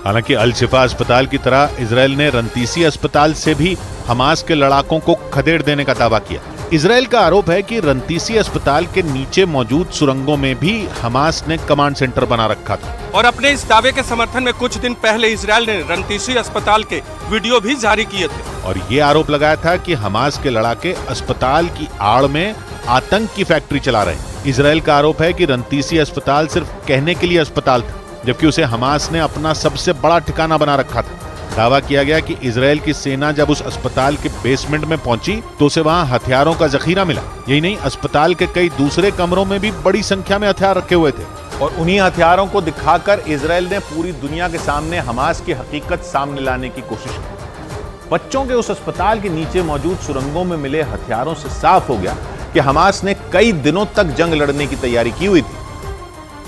हालांकि अल शिफा अस्पताल की तरह इजराइल ने रंतीसी अस्पताल से भी हमास के लड़ाकों को खदेड़ देने का दावा किया। इजराइल का आरोप है कि रंतीसी अस्पताल के नीचे मौजूद सुरंगों में भी हमास ने कमांड सेंटर बना रखा था। और अपने इस दावे के समर्थन में कुछ दिन पहले इजराइल ने रंतीसी अस्पताल के वीडियो भी जारी किए थे और ये आरोप लगाया था कि हमास के लड़ाके अस्पताल की आड़ में आतंक की फैक्ट्री चला रहे हैं। इजराइल का आरोप है कि रंतीसी अस्पताल सिर्फ कहने के लिए अस्पताल था, जबकि उसे हमास ने अपना सबसे बड़ा ठिकाना बना रखा था। दावा किया गया कि इजराइल की सेना जब उस अस्पताल के बेसमेंट में पहुंची तो उसे वहां हथियारों का जखीरा मिला। यही नहीं, अस्पताल के कई दूसरे कमरों में भी बड़ी संख्या में हथियार रखे हुए थे और उन्हीं हथियारों को दिखाकर इजराइल ने पूरी दुनिया के सामने हमास की हकीकत सामने लाने की कोशिश की। बच्चों के उस अस्पताल के नीचे मौजूद सुरंगों में मिले हथियारों से साफ हो गया कि हमास ने कई दिनों तक जंग लड़ने की तैयारी की हुई थी,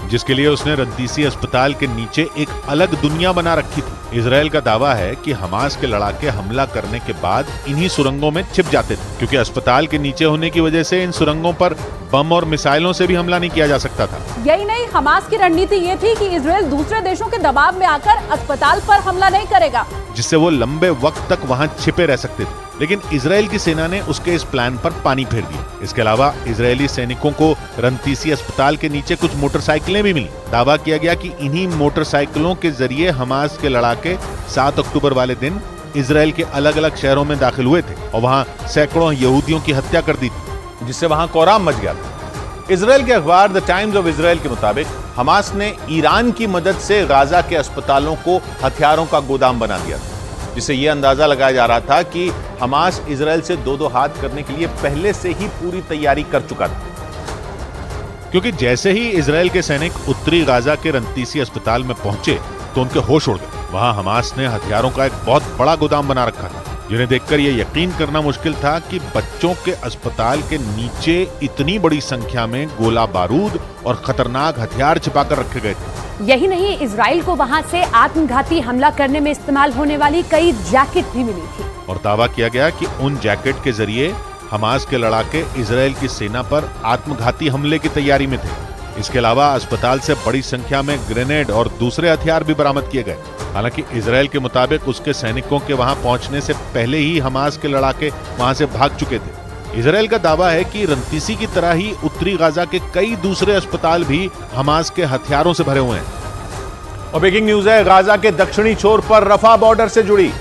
जिसके लिए उसने रंतीसी अस्पताल के नीचे एक अलग दुनिया बना रखी थी। इजराइल का दावा है कि हमास के लड़ाके हमला करने के बाद इन्हीं सुरंगों में छिप जाते थे, क्योंकि अस्पताल के नीचे होने की वजह से इन सुरंगों पर बम और मिसाइलों से भी हमला नहीं किया जा सकता था। यही नहीं, हमास की रणनीति ये थी कि इजराइल दूसरे देशों के दबाव में आकर अस्पताल पर हमला नहीं करेगा, जिससे वो लंबे वक्त तक वहां छिपे रह सकते थे। लेकिन इजराइल की सेना ने उसके इस प्लान पर पानी फेर दिया। इसके अलावा इजरायली सैनिकों को रंतीसी अस्पताल के नीचे कुछ मोटरसाइकिलें भी मिली। दावा किया गया कि इन्हीं मोटरसाइकिलों के जरिए हमास के लड़ाके 7 अक्टूबर वाले दिन इजराइल के अलग अलग शहरों में दाखिल हुए थे और वहां सैकड़ों यहूदियों की हत्या कर दी थी, जिससे वहां कोहराम मच गया था। इजराइल के अखबार द टाइम्स ऑफ इजराइल के मुताबिक हमास ने ईरान की मदद से गाजा के अस्पतालों को हथियारों का गोदाम बना दिया था, जिससे यह अंदाजा लगाया जा रहा था कि हमास इजराइल से दो हाथ करने के लिए पहले से ही पूरी तैयारी कर चुका था। क्योंकि जैसे ही इजराइल के सैनिक उत्तरी गाजा के रंतीसी अस्पताल में पहुंचे तो उनके होश उड़ गए। वहां हमास ने हथियारों का एक बहुत बड़ा गोदाम बना रखा था, जिन्हें देखकर यह यकीन करना मुश्किल था कि बच्चों के अस्पताल के नीचे इतनी बड़ी संख्या में गोला बारूद और खतरनाक हथियार छिपाकर रखे गए थे। यही नहीं, इजराइल को वहां से आत्मघाती हमला करने में इस्तेमाल होने वाली कई जैकेट भी मिली थी और दावा किया गया कि उन जैकेट के जरिए हमास के लड़ाके इजराइल की सेना पर आत्मघाती हमले की तैयारी में थे। इसके अलावा अस्पताल से बड़ी संख्या में ग्रेनेड और दूसरे हथियार भी बरामद किए गए। हालांकि इजराइल के मुताबिक उसके सैनिकों के वहां पहुंचने से पहले ही हमास के लड़ाके वहां से भाग चुके थे। इजराइल का दावा है कि रंतीसी की तरह ही उत्तरी गाजा के कई दूसरे अस्पताल भी हमास के हथियारों से भरे हुए हैं। और ब्रेकिंग न्यूज है गाजा के दक्षिणी छोर पर रफा बॉर्डर से जुड़ी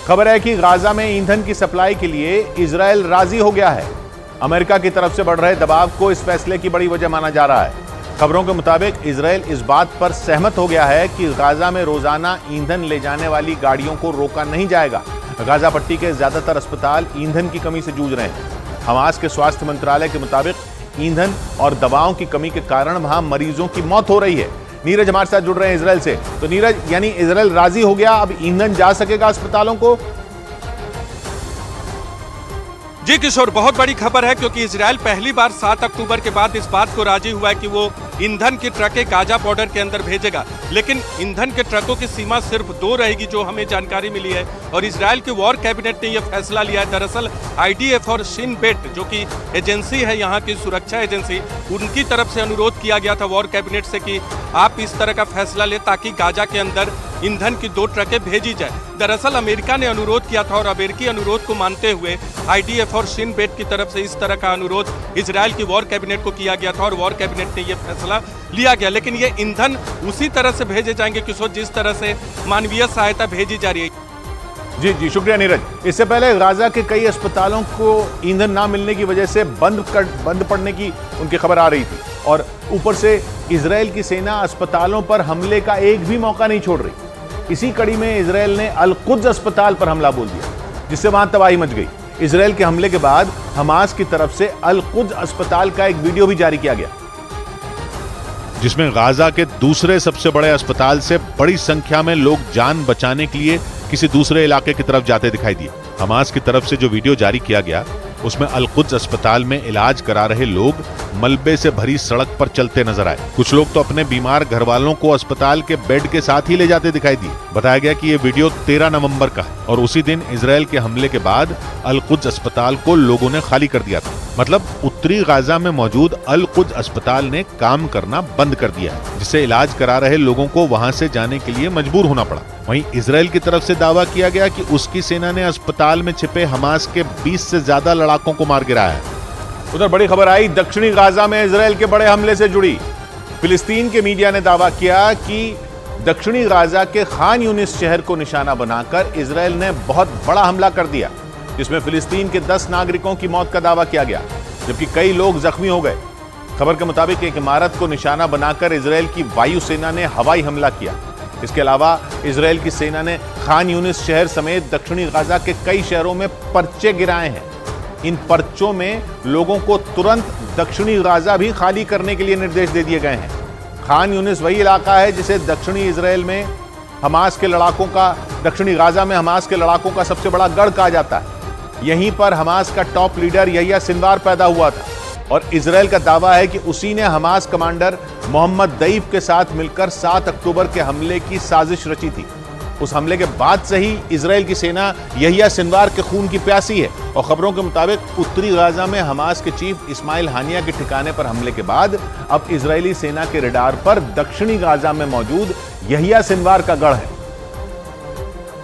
खबर है कि गाजा में ईंधन की सप्लाई के लिए इजराइल राजी हो गया है। अमेरिका की तरफ से बढ़ रहे दबाव को इस फैसले की बड़ी वजह माना जा रहा है। खबरों के मुताबिक इजराइल इस बात पर सहमत हो गया है कि गाजा में रोजाना ईंधन ले जाने वाली गाड़ियों को रोका नहीं जाएगा। गाजा पट्टी के ज्यादातर अस्पताल ईंधन की कमी से जूझ रहे हैं। हमास के स्वास्थ्य मंत्रालय के मुताबिक ईंधन और दवाओं की कमी के कारण वहां मरीजों की मौत हो रही है। नीरज हमारे साथ जुड़ रहे हैं इजराइल से। तो नीरज, यानी इजराइल राजी हो गया, अब ईंधन जा सकेगा अस्पतालों को? जी किशोर, बहुत बड़ी खबर है, क्योंकि इजराइल पहली बार 7 अक्टूबर के बाद इस बात को राजी हुआ है कि वो ईंधन की ट्रकें गाजा बॉर्डर के अंदर भेजेगा। लेकिन ईंधन के ट्रकों की सीमा सिर्फ 2 रहेगी, जो हमें जानकारी मिली है। और इजराइल के वॉर कैबिनेट ने यह फैसला लिया है। दरअसल IDF और शिन बेट, जो कि एजेंसी है यहाँ की सुरक्षा एजेंसी, उनकी तरफ से अनुरोध किया गया था वॉर कैबिनेट से कि आप इस तरह का फैसला ले ताकि गाजा के अंदर ईंधन की 2 ट्रकें भेजी जाए। दरअसल अमेरिका ने अनुरोध किया था और अमेरिकी अनुरोध को मानते हुए IDF और शिन बेट की तरफ से इस तरह का अनुरोध इजराइल की वॉर कैबिनेट को किया गया था और वॉर कैबिनेट ने यह फैसला लिया गया। लेकिन ये ईंधन उसी तरह से भेजे जाएंगे किशोर, जिस तरह से मानवीय सहायता भेजी जा रही है। जी शुक्रिया नीरज। इससे पहले गाजा के कई अस्पतालों को ईंधन ना मिलने की वजह से बंद पड़ने की उनकी खबर आ रही थी और ऊपर से इजराइल की सेना अस्पतालों पर हमले का एक भी मौका नहीं छोड़ रही। इसी कड़ी में इजराइल ने अल कुद्स अस्पताल पर हमला बोल दिया, जिससे वहां तबाही मच गई। इजराइल के हमले के बाद हमास की तरफ से अल कुद्स अस्पताल का एक वीडियो भी जारी किया गया, जिसमें गाजा के दूसरे सबसे बड़े अस्पताल से बड़ी संख्या में लोग जान बचाने के लिए किसी दूसरे इलाके की तरफ जाते दिखाई दिए। हमास की तरफ से जो वीडियो जारी किया गया उसमें अल-कुद्स अस्पताल में इलाज करा रहे लोग मलबे से भरी सड़क पर चलते नजर आए। कुछ लोग तो अपने बीमार घर वालों को अस्पताल के बेड के साथ ही ले जाते दिखाई दिए। बताया गया कि ये वीडियो 13 नवंबर का है और उसी दिन इजराइल के हमले के बाद अल-कुद्स अस्पताल को लोगों ने खाली कर दिया था। मतलब उत्तरी गाजा में मौजूद अल-कुद्स अस्पताल ने काम करना बंद कर दिया है, जिससे इलाज करा रहे लोगों को वहां से जाने के लिए मजबूर होना पड़ा। वहीं इजराइल की तरफ से दावा किया गया कि उसकी सेना ने अस्पताल में छिपे हमास के 20 से ज्यादा लड़ाकों को मार गिराया है। उधर बड़ी खबर आई दक्षिणी गाजा में इजराइल के बड़े हमले से जुड़ी। फिलिस्तीन के मीडिया ने दावा किया कि दक्षिणी गाजा के खान यूनिस शहर को निशाना बनाकर इजराइल ने बहुत बड़ा हमला कर दिया, जिसमें फिलिस्तीन के 10 नागरिकों की मौत का दावा किया गया, जबकि कई लोग जख्मी हो गए। खबर के मुताबिक एक इमारत को निशाना बनाकर इजराइल की वायुसेना ने हवाई हमला किया। इसके अलावा इजराइल की सेना ने खान यूनिस शहर समेत दक्षिणी गाजा के कई शहरों में पर्चे गिराए हैं। इन पर्चों में लोगों को तुरंत दक्षिणी गाजा भी खाली करने के लिए निर्देश दे दिए गए हैं। खान यूनिस वही इलाका है जिसे दक्षिणी इजराइल में हमास के लड़ाकों का दक्षिणी गाजा में हमास के लड़ाकों का सबसे बड़ा गढ़ कहा जाता है। यहीं पर हमास का टॉप लीडर यहिया सिनवार पैदा हुआ था और इजराइल का दावा है कि उसी ने हमास कमांडर मोहम्मद दईफ के साथ मिलकर 7 अक्टूबर के हमले की साजिश रची थी। उस हमले के बाद से ही इजराइल की सेना यहिया सिनवार के खून की प्यासी है और खबरों के मुताबिक उत्तरी गाजा में हमास के चीफ इस्माइल हानिया के ठिकाने पर हमले के बाद अब इजरायली सेना के रडार पर दक्षिणी गाजा में मौजूद यहिया सिनवार का गढ़ है।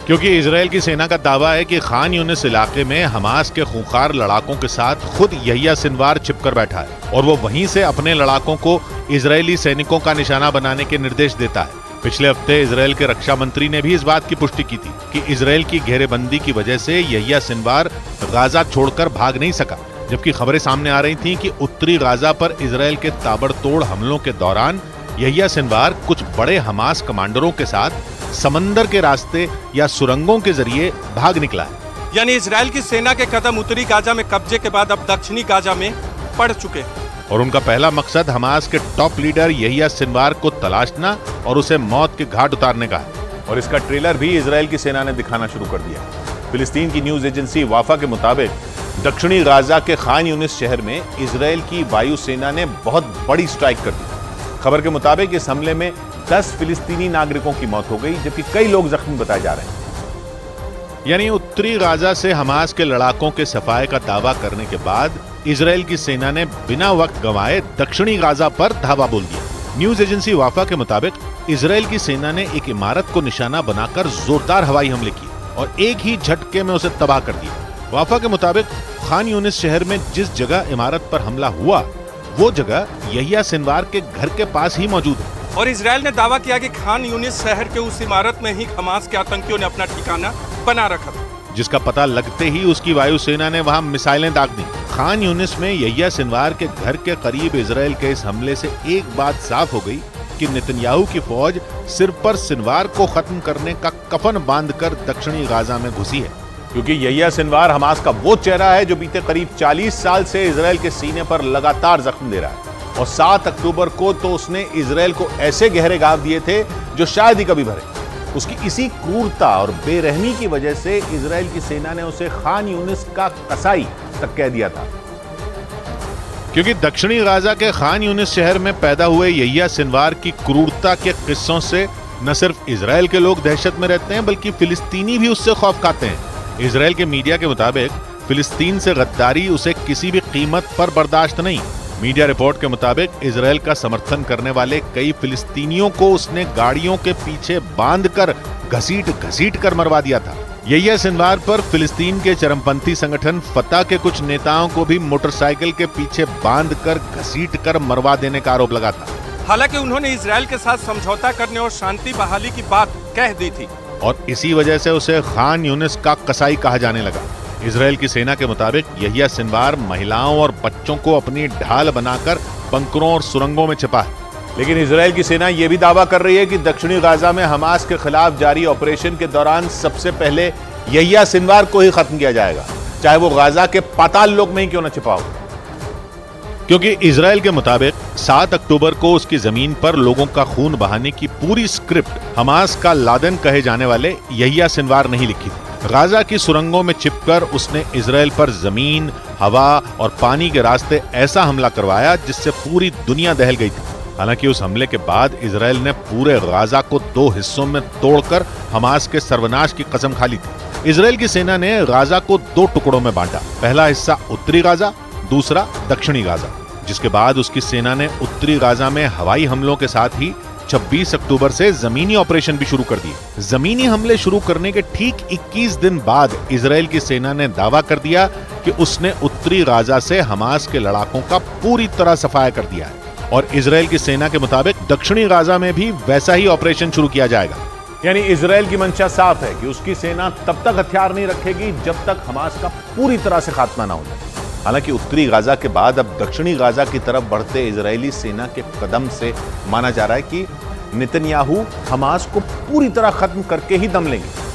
क्योंकि इजराइल की सेना का दावा है कि खान यूनिस इलाके में हमास के खूंखार लड़ाकों के साथ खुद यहिया सिनवार छिपकर बैठा है और वो वहीं से अपने लड़ाकों को इजरायली सैनिकों का निशाना बनाने के निर्देश देता है। पिछले हफ्ते इजराइल के रक्षा मंत्री ने भी इस बात की पुष्टि की थी कि इजराइल की घेरेबंदी की वजह से यहिया सिनवार गाजा छोड़कर भाग नहीं सका, जबकि खबरें सामने आ रही थीं कि उत्तरी गाजा पर इजराइल के ताबड़तोड़ हमलों के दौरान यहिया सिनवार कुछ बड़े हमास कमांडरों के साथ समंदर के रास्ते या सुरंगों के जरिए भाग निकला है। यानी इजराइल की सेना के कदम उत्तरी गाजा में कब्जे के बाद अब दक्षिणी गाजा में पड़ चुके हैं और उनका पहला मकसद हमास के टॉप लीडर यहिया सिनवार को तलाशना और उसे मौत के घाट उतारने का है। और इसका ट्रेलर भी इजराइल की सेना ने दिखाना शुरू कर दिया। फिलिस्तीन की न्यूज एजेंसी वाफा के मुताबिक दक्षिणी गाजा के खान यूनिस शहर में इजराइल की वायुसेना ने बहुत बड़ी स्ट्राइक कर दी। खबर के मुताबिक इस हमले में 10 फिलिस्तीनी नागरिकों की मौत हो गई, जबकि कई लोग जख्मी बताए जा रहे हैं। यानी उत्तरी गाजा से हमास के लड़ाकों के सफाए का दावा करने के बाद इजराइल की सेना ने बिना वक्त गंवाए दक्षिणी गाजा पर धावा बोल दिया। न्यूज एजेंसी वाफा के मुताबिक इजराइल की सेना ने एक इमारत को निशाना बनाकर जोरदार हवाई हमले किए और एक ही झटके में उसे तबाह कर दिया। वाफा के मुताबिक खान यूनिस शहर में जिस जगह इमारत पर हमला हुआ वो जगह यहिया सिनवार के घर के पास ही मौजूद है। और इजराइल ने दावा किया कि खान यूनिस शहर के उस इमारत में ही हमास के आतंकियों ने अपना ठिकाना बना रखा था, जिसका पता लगते ही उसकी वायुसेना ने वहां मिसाइलें दाग दी। खान यूनिस में यहिया सिनवार के घर के करीब इजराइल के इस हमले से एक बात साफ हो गई कि नेतन्याहू की फौज सिर पर सिनवार को खत्म करने का कफन बांधकर दक्षिणी गाजा में घुसी है, क्योंकि यहिया सिनवार हमास का वो चेहरा है जो बीते करीब 40 साल से इजराइल के सीने पर लगातार जख्म दे रहा है। और 7 अक्टूबर को तो उसने इजराइल को ऐसे गहरे घाव दिए थे जो शायद ही कभी भरे। उसकी इसी क्रूरता और बेरहमी की वजह से इजराइल की सेना ने उसे खान यूनिस का कसाई तक कह दिया था। क्योंकि दक्षिणी गाजा के खान यूनिस शहर में पैदा हुए यहिया सिनवार की क्रूरता के किस्सों से न सिर्फ इजराइल के लोग दहशत में रहते हैं बल्कि फिलिस्तीनी भी उससे खौफ खाते हैं। इजराइल के मीडिया के मुताबिक फिलिस्तीन से गद्दारी उसे किसी भी कीमत पर बर्दाश्त नहीं। मीडिया रिपोर्ट के मुताबिक इजराइल का समर्थन करने वाले कई फिलिस्तीनियों को उसने गाड़ियों के पीछे बांधकर घसीट कर मरवा दिया था। यहिया सिनवार पर फिलिस्तीन के चरमपंथी संगठन फतह के कुछ नेताओं को भी मोटरसाइकिल के पीछे बांधकर घसीट कर मरवा देने का आरोप लगा था। हालांकि उन्होंने इजराइल के साथ समझौता करने और शांति बहाली की बात कह दी थी और इसी वजह से उसे खान यूनिस का कसाई कहा जाने लगा। इजराइल की सेना के मुताबिक यहिया सिनवार महिलाओं और बच्चों को अपनी ढाल बनाकर बंकरों और सुरंगों में छिपा है। लेकिन इजराइल की सेना यह भी दावा कर रही है कि दक्षिणी गाजा में हमास के खिलाफ जारी ऑपरेशन के दौरान सबसे पहले यहिया सिनवार को ही खत्म किया जाएगा, चाहे वो गाजा के पाताल लोक में ही क्यों न छिपा हो। क्योंकि इजराइल के मुताबिक 7 अक्टूबर को उसकी जमीन पर लोगों का खून बहाने की पूरी स्क्रिप्ट हमास का लादेन कहे जाने वाले यहिया सिनवार नहीं लिखी थी। गाजा की सुरंगों में छिपकर उसने इजराइल पर जमीन, हवा और पानी के रास्ते ऐसा हमला करवाया जिससे पूरी दुनिया दहल गई थी। हालांकि उस हमले के बाद इजराइल ने पूरे गाजा को 2 हिस्सों में तोड़कर हमास के सर्वनाश की कसम खा ली थी। इजराइल की सेना ने गाजा को 2 टुकड़ों में बांटा, पहला हिस्सा उत्तरी गाजा, दूसरा दक्षिणी गाजा, जिसके बाद उसकी सेना ने उत्तरी गाजा में हवाई हमलों के साथ ही 26 अक्टूबर से जमीनी ऑपरेशन भी शुरू कर दिए। जमीनी हमले शुरू करने के ठीक 21 दिन बाद इजराइल की सेना ने दावा कर दिया कि उसने उत्तरी गाजा से हमास के लड़ाकों का पूरी तरह सफाया कर दिया है और इजराइल की सेना के मुताबिक दक्षिणी गाजा में भी वैसा ही ऑपरेशन शुरू किया जाएगा। यानी इजराइल की मंशा साफ है कि उसकी सेना तब तक हथियार नहीं रखेगी जब तक हमास का पूरी तरह से खात्मा ना हो जाए। हालांकि उत्तरी गाजा के बाद अब दक्षिणी गाजा की तरफ बढ़ते इजरायली सेना के कदम से माना जा रहा है कि नेतन्याहू हमास को पूरी तरह खत्म करके ही दम लेंगे।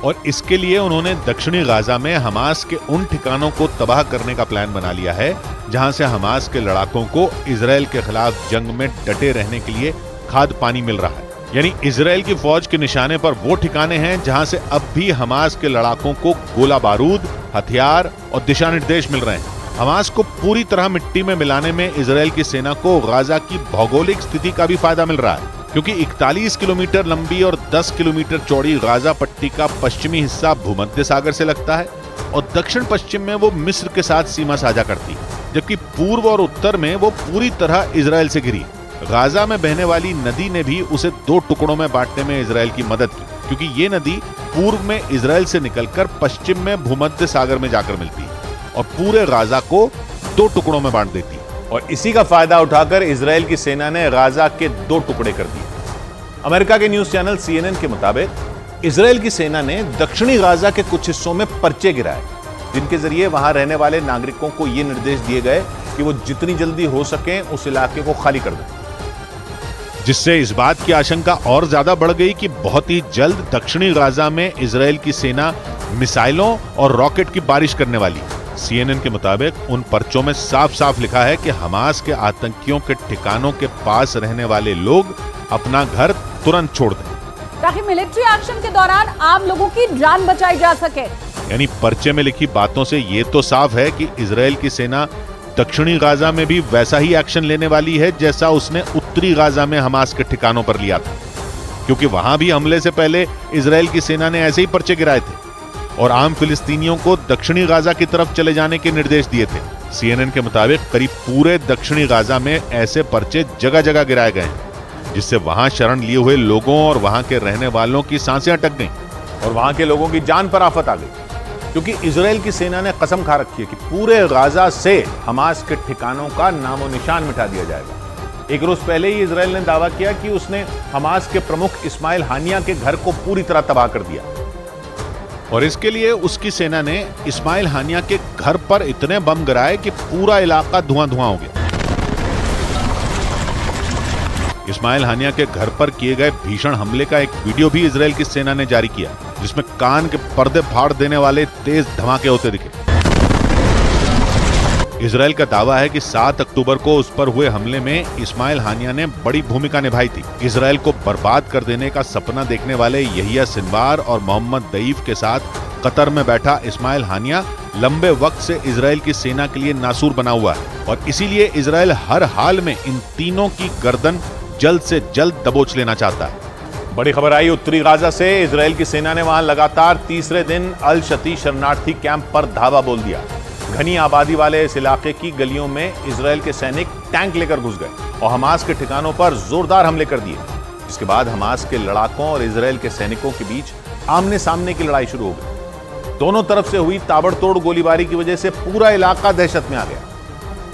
और इसके लिए उन्होंने दक्षिणी गाजा में हमास के उन ठिकानों को तबाह करने का प्लान बना लिया है जहां से हमास के लड़ाकों को इजराइल के खिलाफ जंग में डटे रहने के लिए खाद पानी मिल रहा है। यानी इजराइल की फौज के निशाने पर वो ठिकाने हैं जहां से अब भी हमास के लड़ाकों को गोला बारूद, हथियार और दिशा निर्देश मिल रहे हैं। हमास को पूरी तरह मिट्टी में मिलाने में इजराइल की सेना को गाजा की भौगोलिक स्थिति का भी फायदा मिल रहा है, क्योंकि 41 किलोमीटर लंबी और 10 किलोमीटर चौड़ी गाजा पट्टी का पश्चिमी हिस्सा भूमध्य सागर से लगता है और दक्षिण पश्चिम में वो मिस्र के साथ सीमा साझा करती है, जबकि पूर्व और उत्तर में वो पूरी तरह इजराइल से घिरी है। गाजा में बहने वाली नदी ने भी उसे 2 टुकड़ों में बांटने में इजराइल की मदद की, क्योंकि ये नदी पूर्व में इजराइल से निकलकर पश्चिम में भूमध्य सागर में जाकर मिलती है और पूरे गाजा को 2 टुकड़ों में बांट देती है। और इसी का फायदा उठाकर इजराइल की सेना ने गाजा के 2 टुकड़े कर दिए। अमेरिका के न्यूज चैनल CNN के मुताबिक इजराइल की सेना ने दक्षिणी गाजा के कुछ हिस्सों में पर्चे गिराए, जिनके जरिए वहां रहने वाले नागरिकों को यह निर्देश दिए गए कि वो जितनी जल्दी हो सके उस इलाके को खाली कर दें, जिससे इस बात की आशंका और ज्यादा बढ़ गई कि बहुत ही जल्द दक्षिणी गाजा में इजराइल की सेना मिसाइलों और रॉकेट की बारिश करने वाली। CNN के मुताबिक उन पर्चों में साफ साफ लिखा है कि हमास के आतंकियों के ठिकानों के पास रहने वाले लोग अपना घर तुरंत छोड़ दें, ताकि मिलिट्री एक्शन के दौरान आम लोगों की जान बचाई जा सके। यानी पर्चे में लिखी बातों से ये तो साफ है कि इजराइल की सेना दक्षिणी गाजा में भी वैसा ही एक्शन लेने वाली है जैसा उसने उत्तरी गाजा में हमास के ठिकानों पर लिया था, क्योंकि वहां भी हमले से पहले इजराइल की सेना ने ऐसे ही पर्चे गिराए थे और आम फिलिस्तीनियों को दक्षिणी गाजा की तरफ चले जाने के निर्देश दिए थे। CNN के मुताबिक करीब पूरे दक्षिणी गाजा में ऐसे पर्चे जगह जगह गिराए गए हैं, जिससे वहां शरण लिए हुए लोगों और वहां के रहने वालों की सांसें अटक गईं और वहां के लोगों की जान पर आफत आ गई, क्योंकि इजराइल की सेना ने कसम खा रखी है कि पूरे गाजा से हमास के ठिकानों का नामो निशान मिटा दिया जाएगा। एक रोज पहले ही इजराइल ने दावा किया कि उसने हमास के प्रमुख इस्माइल हानिया के घर को पूरी तरह तबाह कर दिया और इसके लिए उसकी सेना ने इस्माइल हानिया के घर पर इतने बम गिराए कि पूरा इलाका धुआं धुआं हो गया। इस्माइल हानिया के घर पर किए गए भीषण हमले का एक वीडियो भी इजराइल की सेना ने जारी किया, जिसमें कान के पर्दे फाड़ देने वाले तेज धमाके होते दिखे। इजराइल का दावा है कि 7 अक्टूबर को उस पर हुए हमले में इस्माइल हानिया ने बड़ी भूमिका निभाई थी। इजराइल को बर्बाद कर देने का सपना देखने वाले यहिया सिनवार और मोहम्मद दईफ के साथ कतर में बैठा इस्माइल हानिया लंबे वक्त से इजराइल की सेना के लिए नासूर बना हुआ है और इसीलिए इजराइल हर हाल में इन तीनों की गर्दन जल्द से जल्द दबोच लेना चाहता है। बड़ी खबर आई उत्तरी गाजा से। इजराइल की सेना ने वहां लगातार तीसरे दिन अल शती शरणार्थी कैंप पर धावा बोल दिया। घनी आबादी वाले इस इलाके की गलियों में इजराइल के सैनिक टैंक लेकर घुस गए और हमास के ठिकानों पर जोरदार हमले कर दिए, जिसके बाद हमास के लड़ाकों और इजराइल के सैनिकों के बीच आमने सामने की लड़ाई शुरू हो गई। दोनों तरफ से हुई ताबड़तोड़ गोलीबारी की वजह से पूरा इलाका दहशत में आ गया।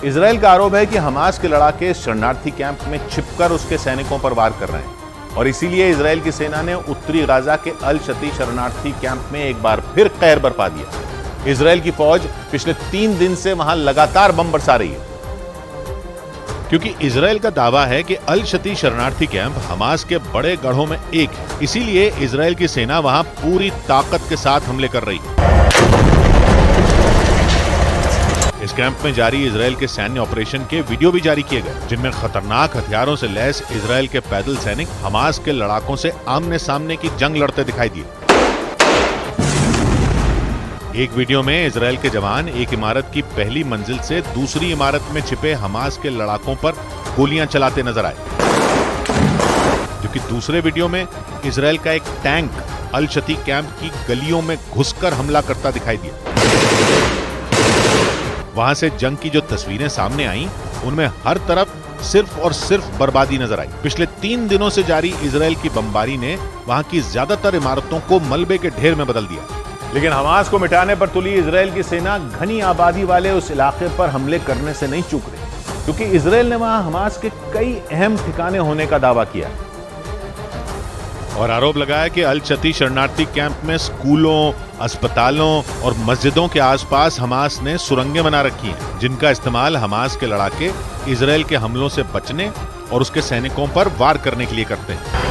इजराइल का आरोप है कि हमास के लड़ाके शरणार्थी कैंप में छिपकर उसके सैनिकों पर वार कर रहे हैं और इसीलिए इजराइल की सेना ने उत्तरी गाजा के अल शती शरणार्थी कैंप में एक बार फिर कहर बरपा दिया। इजराइल की फौज पिछले 3 दिन से वहां लगातार बम बरसा रही है, क्योंकि इजराइल का दावा है कि अल शती शरणार्थी कैंप हमास के बड़े गढ़ों में एक है। इसीलिए इजराइल की सेना वहां पूरी ताकत के साथ हमले कर रही है। इस कैंप में जारी इजराइल के सैन्य ऑपरेशन के वीडियो भी जारी किए गए, जिनमें खतरनाक हथियारों से लैस इजराइल के पैदल सैनिक हमास के लड़ाकों से आमने सामने की जंग लड़ते दिखाई दिए। एक वीडियो में इजराइल के जवान एक इमारत की पहली मंजिल से दूसरी इमारत में छिपे हमास के लड़ाकों पर गोलियां चलाते नजर आए, जबकि दूसरे वीडियो में इजराइल का एक टैंक अल शती कैंप की गलियों में घुसकर हमला करता दिखाई दिया। वहां से जंग की जो तस्वीरें सामने आईं, उनमें हर तरफ सिर्फ और सिर्फ बर्बादी नजर आई। पिछले 3 दिनों से जारी इजराइल की बमबारी ने वहां की ज्यादातर इमारतों को मलबे के ढेर में बदल दिया। लेकिन हमास को मिटाने पर तुली इजराइल की सेना घनी आबादी वाले उस इलाके पर हमले करने से नहीं चूक रही, क्योंकि इजराइल ने वहां हमास के कई अहम ठिकाने होने का दावा किया और आरोप लगाया कि अल शती शरणार्थी कैंप में स्कूलों, अस्पतालों और मस्जिदों के आसपास हमास ने सुरंगें बना रखी हैं, जिनका इस्तेमाल हमास के लड़ाके इजराइल के हमलों से बचने और उसके सैनिकों पर वार करने के लिए करते हैं।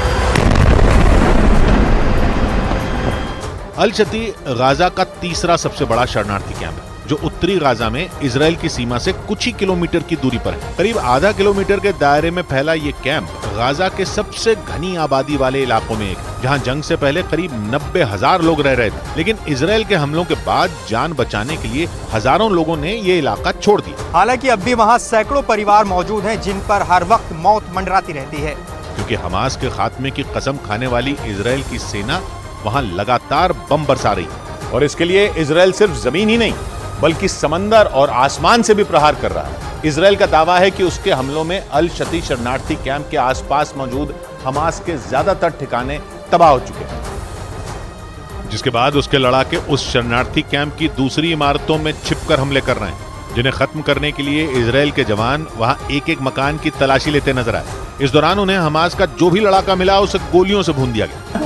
अल शती गाजा का तीसरा सबसे बड़ा शरणार्थी कैंप है, जो उत्तरी गाजा में इजराइल की सीमा से कुछ ही किलोमीटर की दूरी पर है। करीब आधा किलोमीटर के दायरे में फैला ये कैंप गाजा के सबसे घनी आबादी वाले इलाकों में एक, जहां जंग से पहले करीब 90,000 लोग रह रहे थे। लेकिन इजराइल के हमलों के बाद जान बचाने के लिए हजारों लोगों ने ये इलाका छोड़ दिया। हालांकि अब भी वहाँ सैकड़ों परिवार मौजूद हैं जिन पर हर वक्त मौत मंडराती रहती है, क्योंकि हमास के खात्मे की कसम खाने वाली इजराइल की सेना वहां लगातार बम बरसा रही है। और इसके लिए इजराइल सिर्फ जमीन ही नहीं बल्कि समंदर और आसमान से भी प्रहार कर रहा है। इजराइल का दावा है कि उसके हमलों में अल शती शरणार्थी कैंप के आसपास मौजूद हमास के ज्यादातर ठिकाने तबाह हो चुके हैं, जिसके बाद उसके लड़ाके उस शरणार्थी कैंप की दूसरी इमारतों में छिपकर हमले कर रहे हैं, जिन्हें खत्म करने के लिए इजराइल के जवान वहां एक एक मकान की तलाशी लेते नजर आए। इस दौरान उन्हें हमास का जो भी लड़ाका मिला उसे गोलियों से भून दिया गया।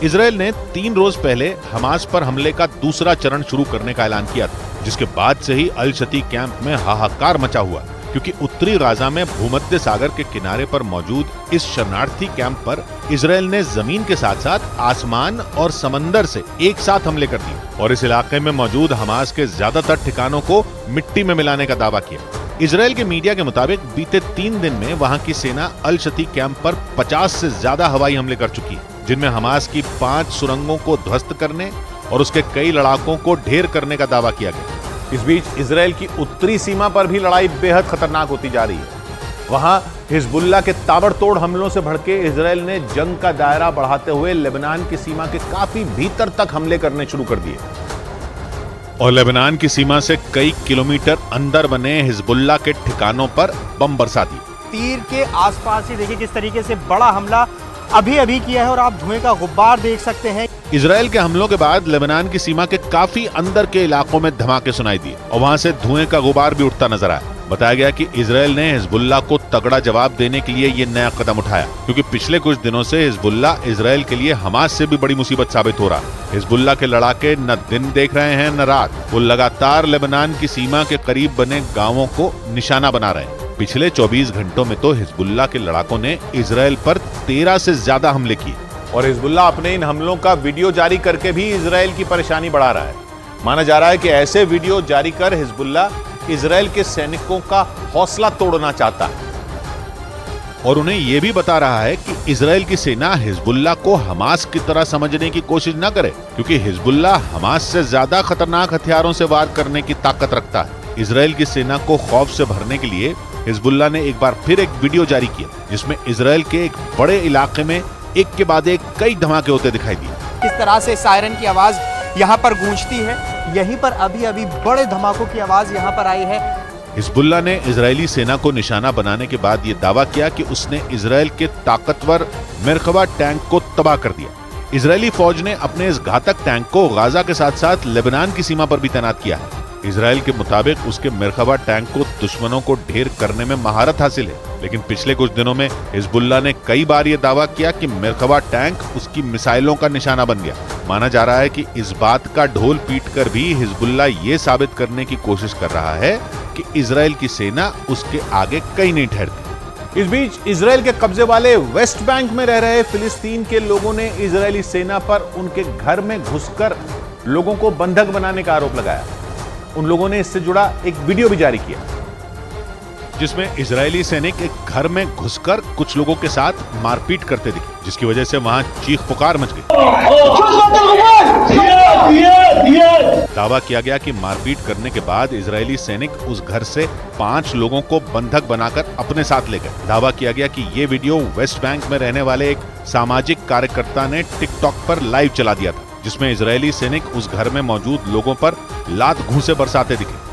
इजराइल ने 3 रोज पहले हमास पर हमले का दूसरा चरण शुरू करने का ऐलान किया था, जिसके बाद से ही अल शती कैंप में हाहाकार मचा हुआ, क्योंकि उत्तरी गाजा में भूमध्य सागर के किनारे पर मौजूद इस शरणार्थी कैंप पर इजराइल ने जमीन के साथ साथ आसमान और समंदर से एक साथ हमले कर दिए और इस इलाके में मौजूद हमास के ज्यादातर ठिकानों को मिट्टी में मिलाने का दावा किया। इजराइल के मीडिया के मुताबिक बीते 3 दिन में वहां की सेना अल शती कैंप पर 50 से ज्यादा हवाई हमले कर चुकी है, जिनमें हमास की 5 सुरंगों को ध्वस्त करने और उसके कई लड़ाकों को ढेर करने का दावा किया गया। इस बीच इजराइल की उत्तरी सीमा पर भी लड़ाई बेहद खतरनाक होती जा रही है। वहां हिजबुल्लाह के ताबड़तोड़ हमलों से भड़के इजराइल ने जंग का दायरा बढ़ाते हुए लेबनान की सीमा के काफी भीतर तक हमले करने शुरू कर दिए और लेबनान की सीमा से कई किलोमीटर अंदर बने हिजबुल्लाह के ठिकानों पर बम बरसा दिए। तीर के आसपास ही देखिए किस तरीके से बड़ा हमला अभी किया है और आप धुएं का गुब्बार देख सकते हैं। इजराइल के हमलों के बाद लेबनान की सीमा के काफी अंदर के इलाकों में धमाके सुनाई दिए और वहां से धुएं का गुब्बार भी उठता नजर आया। बताया गया कि इजराइल ने हिजबुल्लाह को तगड़ा जवाब देने के लिए ये नया कदम उठाया, क्योंकि पिछले कुछ दिनों से हिजबुल्लाह इजराइल के लिए हमास से भी बड़ी मुसीबत साबित हो रहा है। हिजबुल्लाह के लड़ाके न दिन देख रहे हैं न रात, वो लगातार लेबनान की सीमा के करीब बने गाँवों को निशाना बना रहे हैं। पिछले 24 घंटों में तो हिजबुल्लाह के लड़ाकों ने इजराइल पर 13 से ज्यादा हमले किए और हिजबुल्लाह अपने इन हमलों का वीडियो जारी करके भी इजराइल की परेशानी बढ़ा रहा है। माना जा रहा है कि ऐसे वीडियो जारी कर हिजबुल्लाह इजराइल के सैनिकों का हौसला तोड़ना चाहता है और उन्हें यह भी बता रहा है कि इजराइल की सेना हिजबुल्लाह को हमास की तरह समझने की कोशिश न करे, क्योंकि हिजबुल्लाह हमास से ज्यादा खतरनाक हथियारों से वार करने की ताकत रखता है। इजराइल की सेना को खौफ से भरने के लिए हिजबुल्लाह ने एक बार फिर एक वीडियो जारी किया, जिसमें इजराइल के एक बड़े इलाके में एक के बाद एक कई धमाके होते दिखाई दिए। किस तरह से सायरन की आवाज यहाँ पर गूंजती है, यहीं पर अभी बड़े धमाकों की आवाज यहाँ पर आई है। हिजबुल्लाह ने इजरायली सेना को निशाना बनाने के बाद ये दावा किया कि उसने इजराइल के ताकतवर मेरखबा टैंक को तबाह कर दिया। इजरायली फौज ने अपने इस घातक टैंक को गाजा के साथ साथ लेबनान की सीमा पर भी तैनात किया है। इजराइल के मुताबिक उसके मेरखबा टैंक को दुश्मनों को ढेर करने में महारत हासिल है, लेकिन पिछले कुछ दिनों में हिजबुल्लाह ने कई बार यह दावा किया कि मेरखबा टैंक उसकी मिसाइलों का निशाना बन गया। माना जा रहा है कि इस बात का ढोल पीटकर भी हिजबुल्लाह ये साबित करने की कोशिश कर रहा है कि इजराइल की सेना उसके आगे कहीं नहीं ठहरती। इस बीच इजराइल के कब्जे वाले वेस्ट बैंक में रह रहे फिलिस्तीन के लोगों ने इजरायली सेना पर उनके घर में घुसकर लोगों को बंधक बनाने का आरोप लगाया। उन लोगों ने इससे जुड़ा एक वीडियो भी जारी किया। जिसमें इजरायली सैनिक एक घर में घुसकर कुछ लोगों के साथ मारपीट करते दिखे, जिसकी वजह से वहां चीख पुकार मच गई। दावा किया गया कि मारपीट करने के बाद इजरायली सैनिक उस घर से 5 लोगों को बंधक बनाकर अपने साथ ले गए। दावा किया गया कि ये वीडियो वेस्ट बैंक में रहने वाले एक सामाजिक कार्यकर्ता ने टिकटॉक पर लाइव चला दिया था, जिसमें इजरायली सैनिक उस घर में मौजूद लोगों पर लात घूंसे बरसाते दिखे।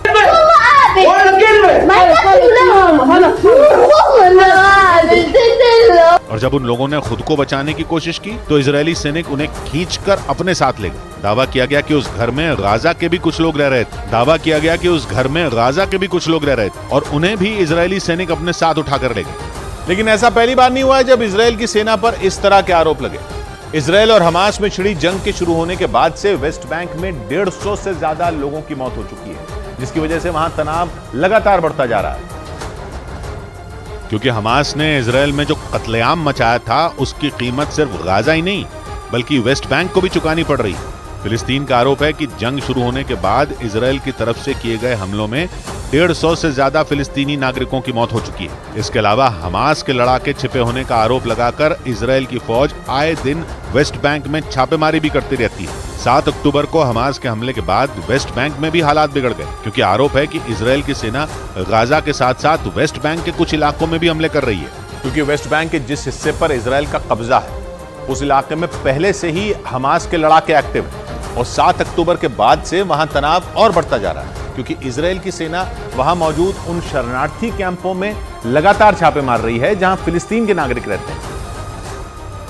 और जब उन लोगों ने खुद को बचाने की कोशिश की तो इजरायली सैनिक उन्हें खींचकर अपने साथ ले गए। दावा किया गया कि उस घर में गाजा के भी कुछ लोग रह रहे थे और उन्हें भी इजरायली सैनिक अपने साथ उठाकर ले गए। लेकिन ऐसा पहली बार नहीं हुआ है जब इजरायल की सेना पर इस तरह के आरोप लगे। इजरायल और हमास में छिड़ी जंग के शुरू होने के बाद से वेस्ट बैंक में 150 से ज्यादा लोगों की मौत हो चुकी है, जिसकी वजह से वहां तनाव लगातार बढ़ता जा रहा है। क्योंकि हमास ने इजरायल में जो कत्लेआम मचाया था उसकी कीमत सिर्फ गाजा ही नहीं बल्कि वेस्ट बैंक को भी चुकानी पड़ रही है। फिलिस्तीन का आरोप है कि जंग शुरू होने के बाद इजरायल की तरफ से किए गए हमलों में 150 से ज्यादा फिलिस्तीनी नागरिकों की मौत हो चुकी है। इसके अलावा हमास के लड़ाके छिपे होने का आरोप लगाकर इजरायल की फौज आए दिन वेस्ट बैंक में छापेमारी भी करती रहती है। 7 अक्टूबर को हमास के हमले के बाद वेस्ट बैंक में भी हालात बिगड़ गए, क्योंकि आरोप है कि इजरायल की सेना गाजा के साथ साथ वेस्ट बैंक के कुछ इलाकों में भी हमले कर रही है। क्योंकि वेस्ट बैंक के जिस हिस्से पर इजरायल का कब्जा है उस इलाके में पहले से ही हमास के लड़ाके एक्टिव हैं और 7 अक्टूबर के बाद से वहां तनाव और बढ़ता जा रहा है, क्योंकि इजरायल की सेना वहां मौजूद उन शरणार्थी कैंपों में लगातार छापे मार रही है जहां फिलिस्तीन के नागरिक रहते हैं।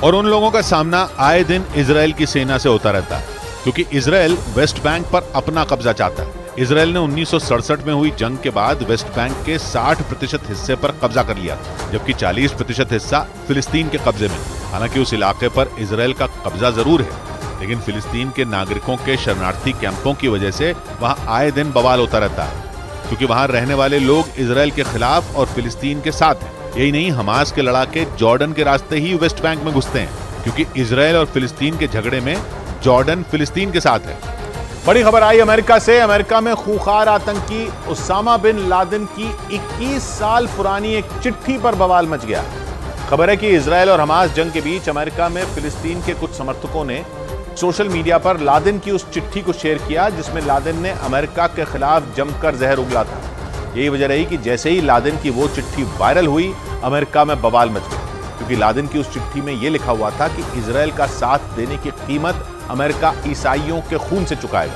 और उन लोगों का सामना आए दिन इजरायल की सेना से होता रहता है, क्योंकि इजरायल वेस्ट बैंक पर अपना कब्जा चाहता है। इजरायल ने 1967 में हुई जंग के बाद वेस्ट बैंक के 60% हिस्से पर कब्जा कर लिया, जबकि 40% हिस्सा फिलिस्तीन के कब्जे में। हालांकि उस इलाके पर इजरायल का कब्जा जरूर है, लेकिन फिलिस्तीन के नागरिकों के शरणार्थी कैंपों की वजह से वहां आए दिन बवाल होता रहता है, क्योंकि वहां रहने वाले लोग इजरायल के खिलाफ और फिलिस्तीन के साथ हैं। यही नहीं, हमास के लड़ाके जॉर्डन के रास्ते ही वेस्ट बैंक में घुसते हैं, क्योंकि इजरायल और फिलिस्तीन के झगड़े में जॉर्डन फिलिस्तीन के साथ है। बड़ी खबर आई अमेरिका से। अमेरिका में खूंखार आतंकी उसामा बिन लादेन की 21 साल पुरानी एक चिट्ठी पर बवाल मच गया। खबर है कि इजरायल और हमास जंग के बीच अमेरिका में फिलिस्तीन के कुछ समर्थकों ने सोशल मीडिया पर लादेन की उस चिट्ठी को शेयर किया जिसमें लादेन ने अमेरिका के खिलाफ जमकर जहर उगला था। यही वजह रही कि जैसे ही लादेन की वो चिट्ठी वायरल हुई, अमेरिका में बवाल मच गया, क्योंकि लादेन की उस चिट्ठी में यह लिखा हुआ था कि इजरायल का साथ देने की कीमत अमेरिका ईसाइयों के खून से चुकाएगा।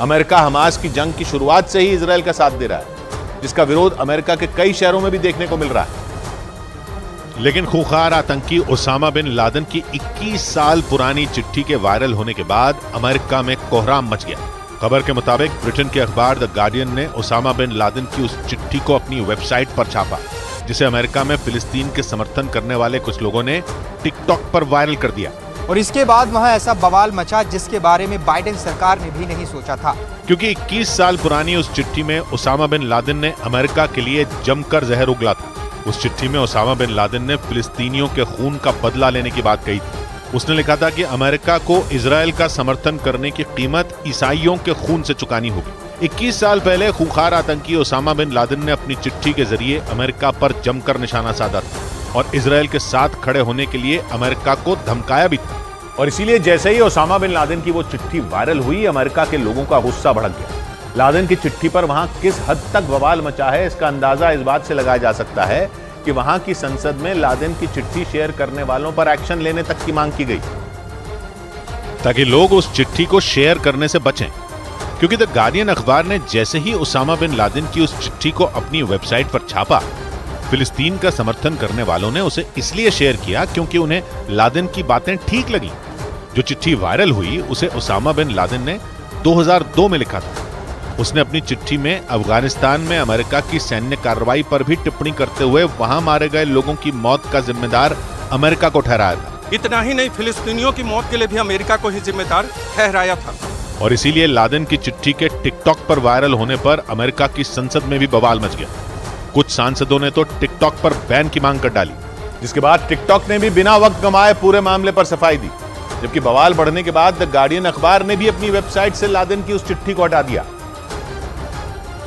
अमेरिका हमास की जंग की शुरुआत से ही इजरायल का साथ दे रहा है, जिसका विरोध अमेरिका के कई शहरों में भी देखने को मिल रहा है। लेकिन खूंखार आतंकी उसामा बिन लादेन की 21 साल पुरानी चिट्ठी के वायरल होने के बाद अमेरिका में कोहराम मच गया। खबर के मुताबिक ब्रिटेन के अखबार द गार्डियन ने उसामा बिन लादेन की उस चिट्ठी को अपनी वेबसाइट पर छापा, जिसे अमेरिका में फिलिस्तीन के समर्थन करने वाले कुछ लोगों ने टिकटॉक पर वायरल कर दिया। और इसके बाद वहां ऐसा बवाल मचा जिसके बारे में बाइडेन सरकार ने भी नहीं सोचा था, क्योंकि 21 साल पुरानी उस चिट्ठी में उसामा बिन लादेन ने अमेरिका के लिए जमकर जहर उगला था। उस चिट्ठी में उसामा बिन लादेन ने फिलिस्तीनियों के खून का बदला लेने की बात कही थी। उसने लिखा था कि अमेरिका को इजरायल का समर्थन करने की कीमत ईसाइयों के खून से चुकानी होगी। 21 साल पहले खूंखार आतंकी उसामा बिन लादेन ने अपनी चिट्ठी के जरिए अमेरिका पर जमकर निशाना साधा था और इजरायल के साथ खड़े होने के लिए अमेरिका को धमकाया भी था। और इसीलिए जैसे ही उसामा बिन लादेन की वो चिट्ठी वायरल हुई, अमेरिका के लोगों का गुस्सा भड़क गया। लादेन की चिट्ठी पर वहां किस हद तक बवाल मचा है, इसका अंदाजा इस बात से लगाया जा सकता है कि वहां की संसद में लादेन की चिट्ठी शेयर करने वालों पर एक्शन लेने तक की मांग की गई, ताकि लोग उस चिट्ठी को शेयर करने से बचें। क्योंकि द गार्डियन अखबार ने जैसे ही उसामा बिन लादेन की उस चिट्ठी को अपनी वेबसाइट पर छापा, फिलिस्तीन का समर्थन करने वालों ने उसे इसलिए शेयर किया क्योंकि उन्हें लादेन की बातें ठीक लगी। जो चिट्ठी वायरल हुई उसे उसामा बिन लादेन ने 2002 में लिखा था। उसने अपनी चिट्ठी में अफगानिस्तान में अमेरिका की सैन्य कार्रवाई पर भी टिप्पणी करते हुए वहां मारे गए लोगों की मौत का जिम्मेदार अमेरिका को ठहराया था। इतना ही नहीं, फिलिस्तीनियों की मौत के लिए भी अमेरिका को ही जिम्मेदार ठहराया था। और इसीलिए लादेन की चिट्ठी के टिकटॉक पर वायरल होने पर अमेरिका की संसद में भी बवाल मच गया। कुछ सांसदों ने तो टिकटॉक पर बैन की मांग कर डाली, जिसके बाद टिकटॉक ने भी बिना वक्त गंवाए पूरे मामले पर सफाई दी। जबकि बवाल बढ़ने के बाद द गार्डियन अखबार ने भी अपनी वेबसाइट से लादेन की उस चिट्ठी को हटा दिया।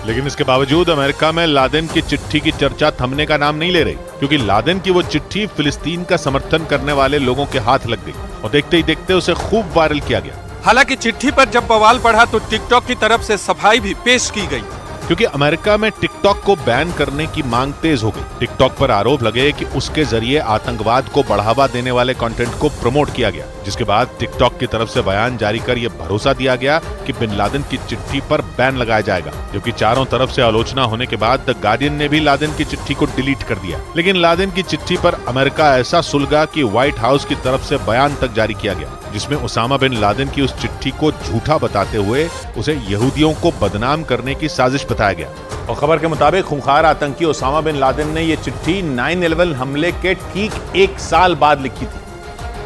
लेकिन इसके बावजूद अमेरिका में लादेन की चिट्ठी की चर्चा थमने का नाम नहीं ले रही, क्योंकि लादेन की वो चिट्ठी फिलिस्तीन का समर्थन करने वाले लोगों के हाथ लग गई और देखते ही देखते उसे खूब वायरल किया गया। हालांकि चिट्ठी पर जब बवाल बढ़ा तो टिकटॉक की तरफ से सफाई भी पेश की गई, क्योंकि अमेरिका में टिकटॉक को बैन करने की मांग तेज हो गई। टिकटॉक पर आरोप लगे कि उसके जरिए आतंकवाद को बढ़ावा देने वाले कंटेंट को प्रमोट किया गया, जिसके बाद टिकटॉक की तरफ से बयान जारी कर यह भरोसा दिया गया कि बिन लादेन की चिट्ठी पर बैन लगाया जाएगा। जबकि चारों तरफ से आलोचना होने के बाद द गार्डियन ने भी लादेन की चिट्ठी को डिलीट कर दिया। लेकिन लादेन की चिट्ठी पर अमेरिका ऐसा सुलगा कि व्हाइट हाउस की तरफ से बयान तक जारी किया गया, जिसमें उसामा बिन लादेन की उस चिट्ठी को झूठा बताते हुए उसे यहूदियों को बदनाम करने की साजिश बताया गया। और खबर के मुताबिक खूंखार आतंकी ओसामा बिन लादेन ने यह चिट्ठी 9/11 हमले के ठीक 1 साल बाद लिखी थी,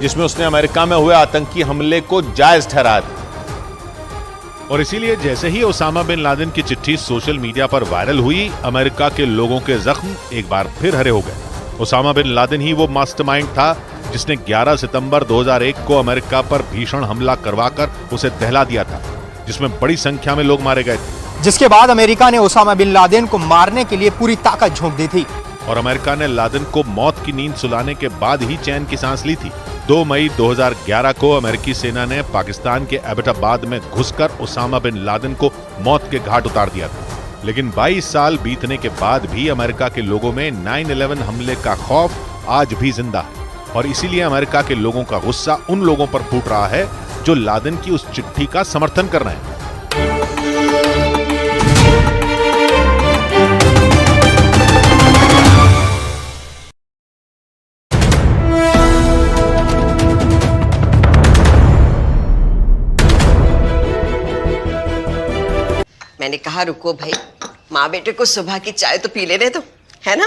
जिसमें उसने अमेरिका में हुए आतंकी हमले को जायज ठहराया था। और इसीलिए जैसे ही ओसामा बिन लादेन की चिट्ठी सोशल मीडिया पर वायरल हुई, अमेरिका के लोगों के जख्म एक बार फिर हरे हो गए। ओसामा बिन लादेन ही वो मास्टरमाइंड था जिसने 11 सितंबर 2001 को अमेरिका पर भीषण हमला करवाकर उसे दहला दिया था, जिसमें बड़ी संख्या में लोग मारे गए थे। जिसके बाद अमेरिका ने ओसामा बिन लादेन को मारने के लिए पूरी ताकत झोंक दी थी और अमेरिका ने लादेन को मौत की नींद सुलाने के बाद ही चैन की सांस ली थी। 2 मई 2011 को अमेरिकी सेना ने पाकिस्तान के एबटाबाद में घुसकर ओसामा बिन लादेन को मौत के घाट उतार दिया था। लेकिन 22 साल बीतने के बाद भी अमेरिका के लोगों में 9/11 हमले का खौफ आज भी जिंदा है और इसीलिए अमेरिका के लोगों का गुस्सा उन लोगों पर फूट रहा है जो लादेन की उस चिट्ठी का समर्थन कर रहे हैं। मैंने कहा रुको भाई, माँ बेटे को सुबह की चाय तो पी लेने दो, है ना?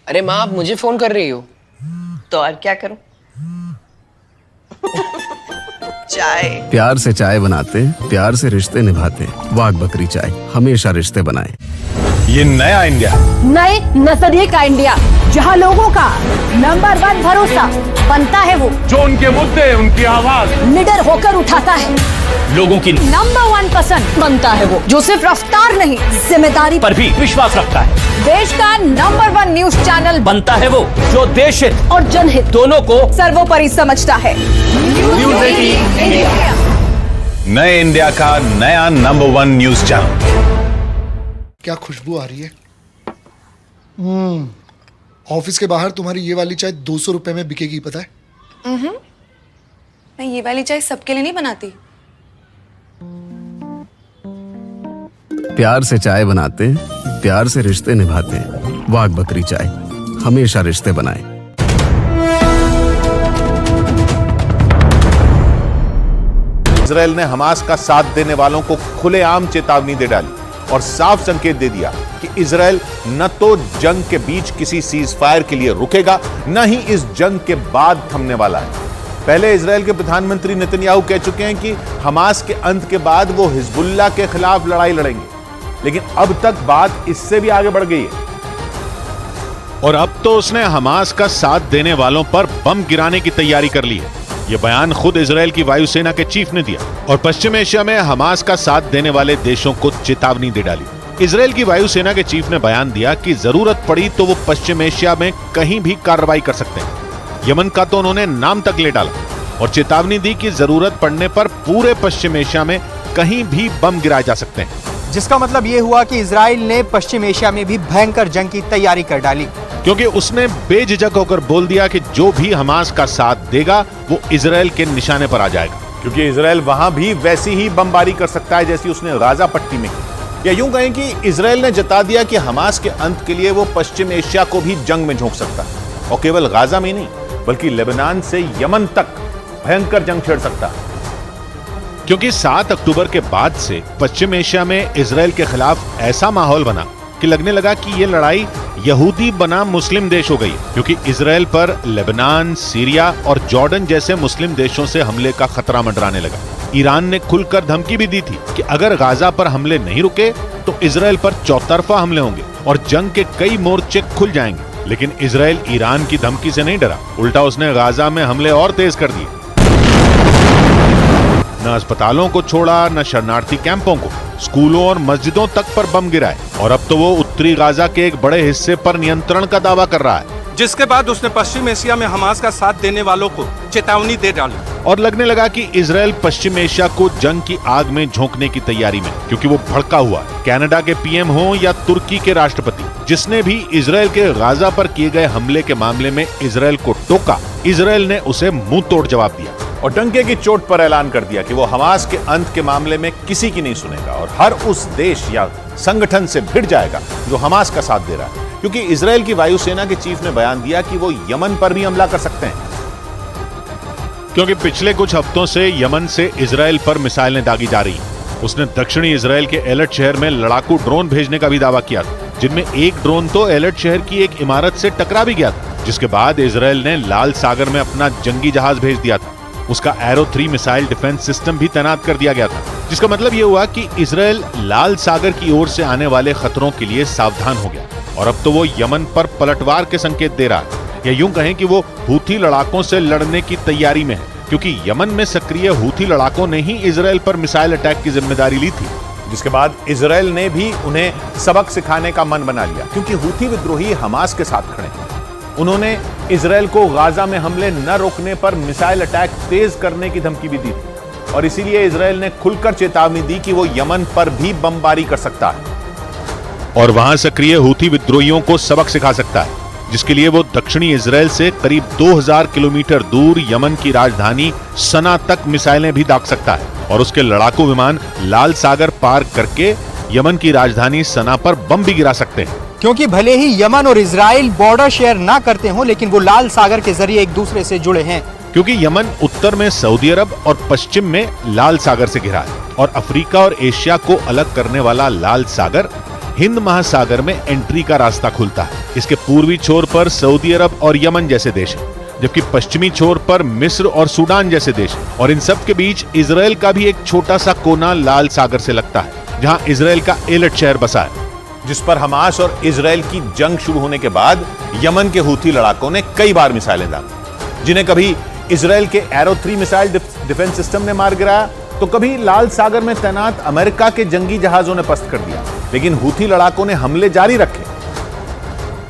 अरे माँ, आप मुझे फोन कर रही हो? तो और क्या करूं? चाय। प्यार से चाय बनाते, प्यार से रिश्ते निभाते। वाघ बकरी चाय हमेशा रिश्ते बनाए। ये नया इंडिया, नए नजरिए का इंडिया, जहां लोगों का नंबर 1 भरोसा बनता है वो जो उनके मुद्दे, उनकी आवाज निडर होकर उठाता है, लोगों की नंबर 1 पसंद बनता है वो जो सिर्फ रफ्तार नहीं जिम्मेदारी पर भी विश्वास रखता है। देश का नंबर 1 न्यूज चैनल बनता है वो जो देश हित और जनहित दोनों को सर्वोपरि समझता है। न्यूज़ 18 इंडिया, नए इंडिया का नया नंबर 1 न्यूज चैनल। क्या खुशबू आ रही है। ऑफिस के बाहर तुम्हारी ये वाली चाय 200 रुपए में बिकेगी, पता है? मैं ये वाली चाय सबके लिए नहीं बनाती। प्यार से चाय बनाते, प्यार से रिश्ते निभाते। वाघ बकरी चाय हमेशा रिश्ते बनाए। इजराइल ने हमास का साथ देने वालों को खुलेआम चेतावनी दे डाली और साफ संकेत दे दिया कि इजराइल न तो जंग के बीच किसी सीज फायर के लिए रुकेगा, न ही इस जंग के बाद थमने वाला है। पहले इजराइल के प्रधानमंत्री नेतन्याहू कह चुके हैं कि हमास के अंत के बाद वो हिजबुल्लाह के खिलाफ लड़ाई लड़ेंगे, लेकिन अब तक बात इससे भी आगे बढ़ गई है और अब तो उसने हमास का साथ देने वालों पर बम गिराने की तैयारी कर ली है। यह बयान खुद इजराइल की वायुसेना के चीफ ने दिया और पश्चिम एशिया में हमास का साथ देने वाले देशों को चेतावनी दे डाली। इजराइल की वायुसेना के चीफ ने बयान दिया कि जरूरत पड़ी तो वो पश्चिम एशिया में कहीं भी कार्रवाई कर सकते हैं। यमन का तो उन्होंने नाम तक ले डाला और चेतावनी दी कि जरूरत पड़ने पर पूरे पश्चिम एशिया में कहीं भी बम गिराए जा सकते हैं। जिसका मतलब ये हुआ कि इजराइल ने पश्चिम एशिया में भी भयंकर जंग की तैयारी कर डाली, क्योंकि उसने बेझिझक होकर बोल दिया कि जो भी हमास का साथ देगा वो इजराइल के निशाने पर आ जाएगा। क्योंकि इजराइल वहां भी वैसी ही बमबारी कर सकता है जैसी उसने गाजा पट्टी में की। या यूं कहें कि इजराइल ने जता दिया कि हमास के अंत के लिए वो पश्चिम एशिया को भी जंग में झोंक सकता है और केवल गाजा में नहीं बल्कि लेबनान से यमन तक भयंकर जंग छेड़ सकता है। क्योंकि 7 अक्टूबर के बाद से पश्चिम एशिया में इजराइल के खिलाफ ऐसा माहौल बना कि लगने लगा कि ये लड़ाई यहूदी बनाम मुस्लिम देश हो गई, क्योंकि इजराइल पर लेबनान, सीरिया और जॉर्डन जैसे मुस्लिम देशों से हमले का खतरा मंडराने लगा। ईरान ने खुलकर धमकी भी दी थी कि अगर गाजा पर हमले नहीं रुके तो इजराइल पर चौतरफा हमले होंगे और जंग के कई मोर्चे खुल जाएंगे। लेकिन इजराइल ईरान की धमकी से नहीं डरा, उल्टा उसने गाजा में हमले और तेज कर दिए। न अस्पतालों को छोड़ा, न शरणार्थी कैंपों को, स्कूलों और मस्जिदों तक पर बम गिराए और अब तो वो उत्तरी गाजा के एक बड़े हिस्से पर नियंत्रण का दावा कर रहा है। जिसके बाद उसने पश्चिम एशिया में हमास का साथ देने वालों को चेतावनी दे डाली और लगने लगा कि इजराइल पश्चिम एशिया को जंग की आग में झोंकने की तैयारी में, क्योंकि वो भड़का हुआ है। कनाडा के पीएम हो या तुर्की के राष्ट्रपति, जिसने भी इजराइल के गाजा पर किए गए हमले के मामले में इजराइल को टोका, इजराइल ने उसे मुंह तोड़ जवाब दिया और डंके की चोट पर ऐलान कर दिया कि वो हमास के अंत के मामले में किसी की नहीं सुनेगा और हर उस देश या संगठन से भिड़ जाएगा जो हमास का साथ दे रहा है, क्योंकि इजराइल की वायुसेना के चीफ ने बयान दिया कि वो यमन पर भी हमला कर सकते हैं। क्योंकि पिछले कुछ हफ्तों से यमन से इजराइल पर मिसाइलें दागी जा रही हैं। उसने दक्षिणी इजराइल के एलर्ट शहर में लड़ाकू ड्रोन भेजने का भी दावा किया था, जिनमें एक ड्रोन तो एलर्ट शहर की एक इमारत से टकरा भी गया था, जिसके बाद इजराइल ने लाल सागर में अपना जंगी जहाज भेज दिया था। उसका एरो 3 मिसाइल डिफेंस सिस्टम भी तैनात कर दिया गया था, जिसका मतलब यह हुआ कि इजराइल लाल सागर की ओर से आने वाले खतरों के लिए सावधान हो गया और अब तो वो यमन पर पलटवार के संकेत दे रहा है, या यूं कहें कि वो हूथी लड़ाकों से लड़ने की तैयारी में है, क्योंकि यमन में सक्रिय हूथी लड़ाकों ने ही इजराइल पर मिसाइल अटैक की जिम्मेदारी ली थी, जिसके बाद इजराइल ने भी उन्हें सबक सिखाने का मन बना लिया, क्योंकि हूथी विद्रोही हमास के साथ खड़े हैं। उन्होंने इजराइल को गाजा में हमले न रोकने पर मिसाइल अटैक तेज करने की धमकी भी दी थी और इसीलिए इजराइल ने खुलकर चेतावनी दी कि वो यमन पर भी बमबारी कर सकता है और वहां सक्रिय हूथी विद्रोहियों को सबक सिखा सकता है, जिसके लिए वो दक्षिणी इजराइल से करीब 2000 किलोमीटर दूर यमन की राजधानी सना तक मिसाइलें भी दाग सकता है और उसके लड़ाकू विमान लाल सागर पार करके यमन की राजधानी सना पर बम भी गिरा सकते हैं। क्योंकि भले ही यमन और इजराइल बॉर्डर शेयर ना करते हो, लेकिन वो लाल सागर के जरिए एक दूसरे से जुड़े हैं। क्योंकि यमन उत्तर में सऊदी अरब और पश्चिम में लाल सागर से घिरा है और अफ्रीका और एशिया को अलग करने वाला लाल सागर हिंद महासागर में एंट्री का रास्ता खुलता है। इसके पूर्वी छोर पर सऊदी अरब और यमन जैसे देश हैं, जबकि पश्चिमी छोर पर मिस्र और सूडान जैसे देश हैं और इन सब के बीच इजराइल का भी एक छोटा सा कोना लाल सागर से लगता है, जहां इजराइल का एलर्ट शहर बसा है, जिस पर हमास और इजराइल की जंग शुरू होने के बाद यमन के हूथी लड़ाकों ने कई बार मिसाइलें दागी, जिन्हें कभी इजराइल के एरो 3 मिसाइल डिफेंस सिस्टम ने मार गिराया तो कभी लाल सागर में तैनात अमेरिका के जंगी जहाजों ने पस्त कर दिया, लेकिन हूथी लड़ाकों ने हमले जारी रखे,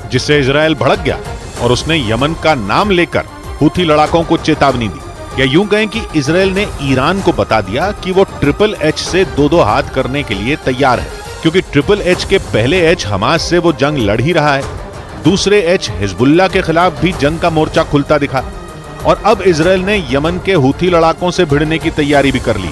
जिससे इजराइल भड़क गया और उसने यमन का नाम लेकर हूथी लड़ाकों को चेतावनी दी, या यूं कहें कि इजराइल ने ईरान को बता दिया कि वो ट्रिपल एच से दो हाथ करने के लिए तैयार है, क्योंकि ट्रिपल एच के पहले एच हमास से वो जंग लड़ ही रहा है, दूसरे एच हिजबुल्लाह के खिलाफ भी जंग का मोर्चा खुलता दिखा और अब इजराइल ने यमन के हूथी लड़ाकों से भिड़ने की तैयारी भी कर ली।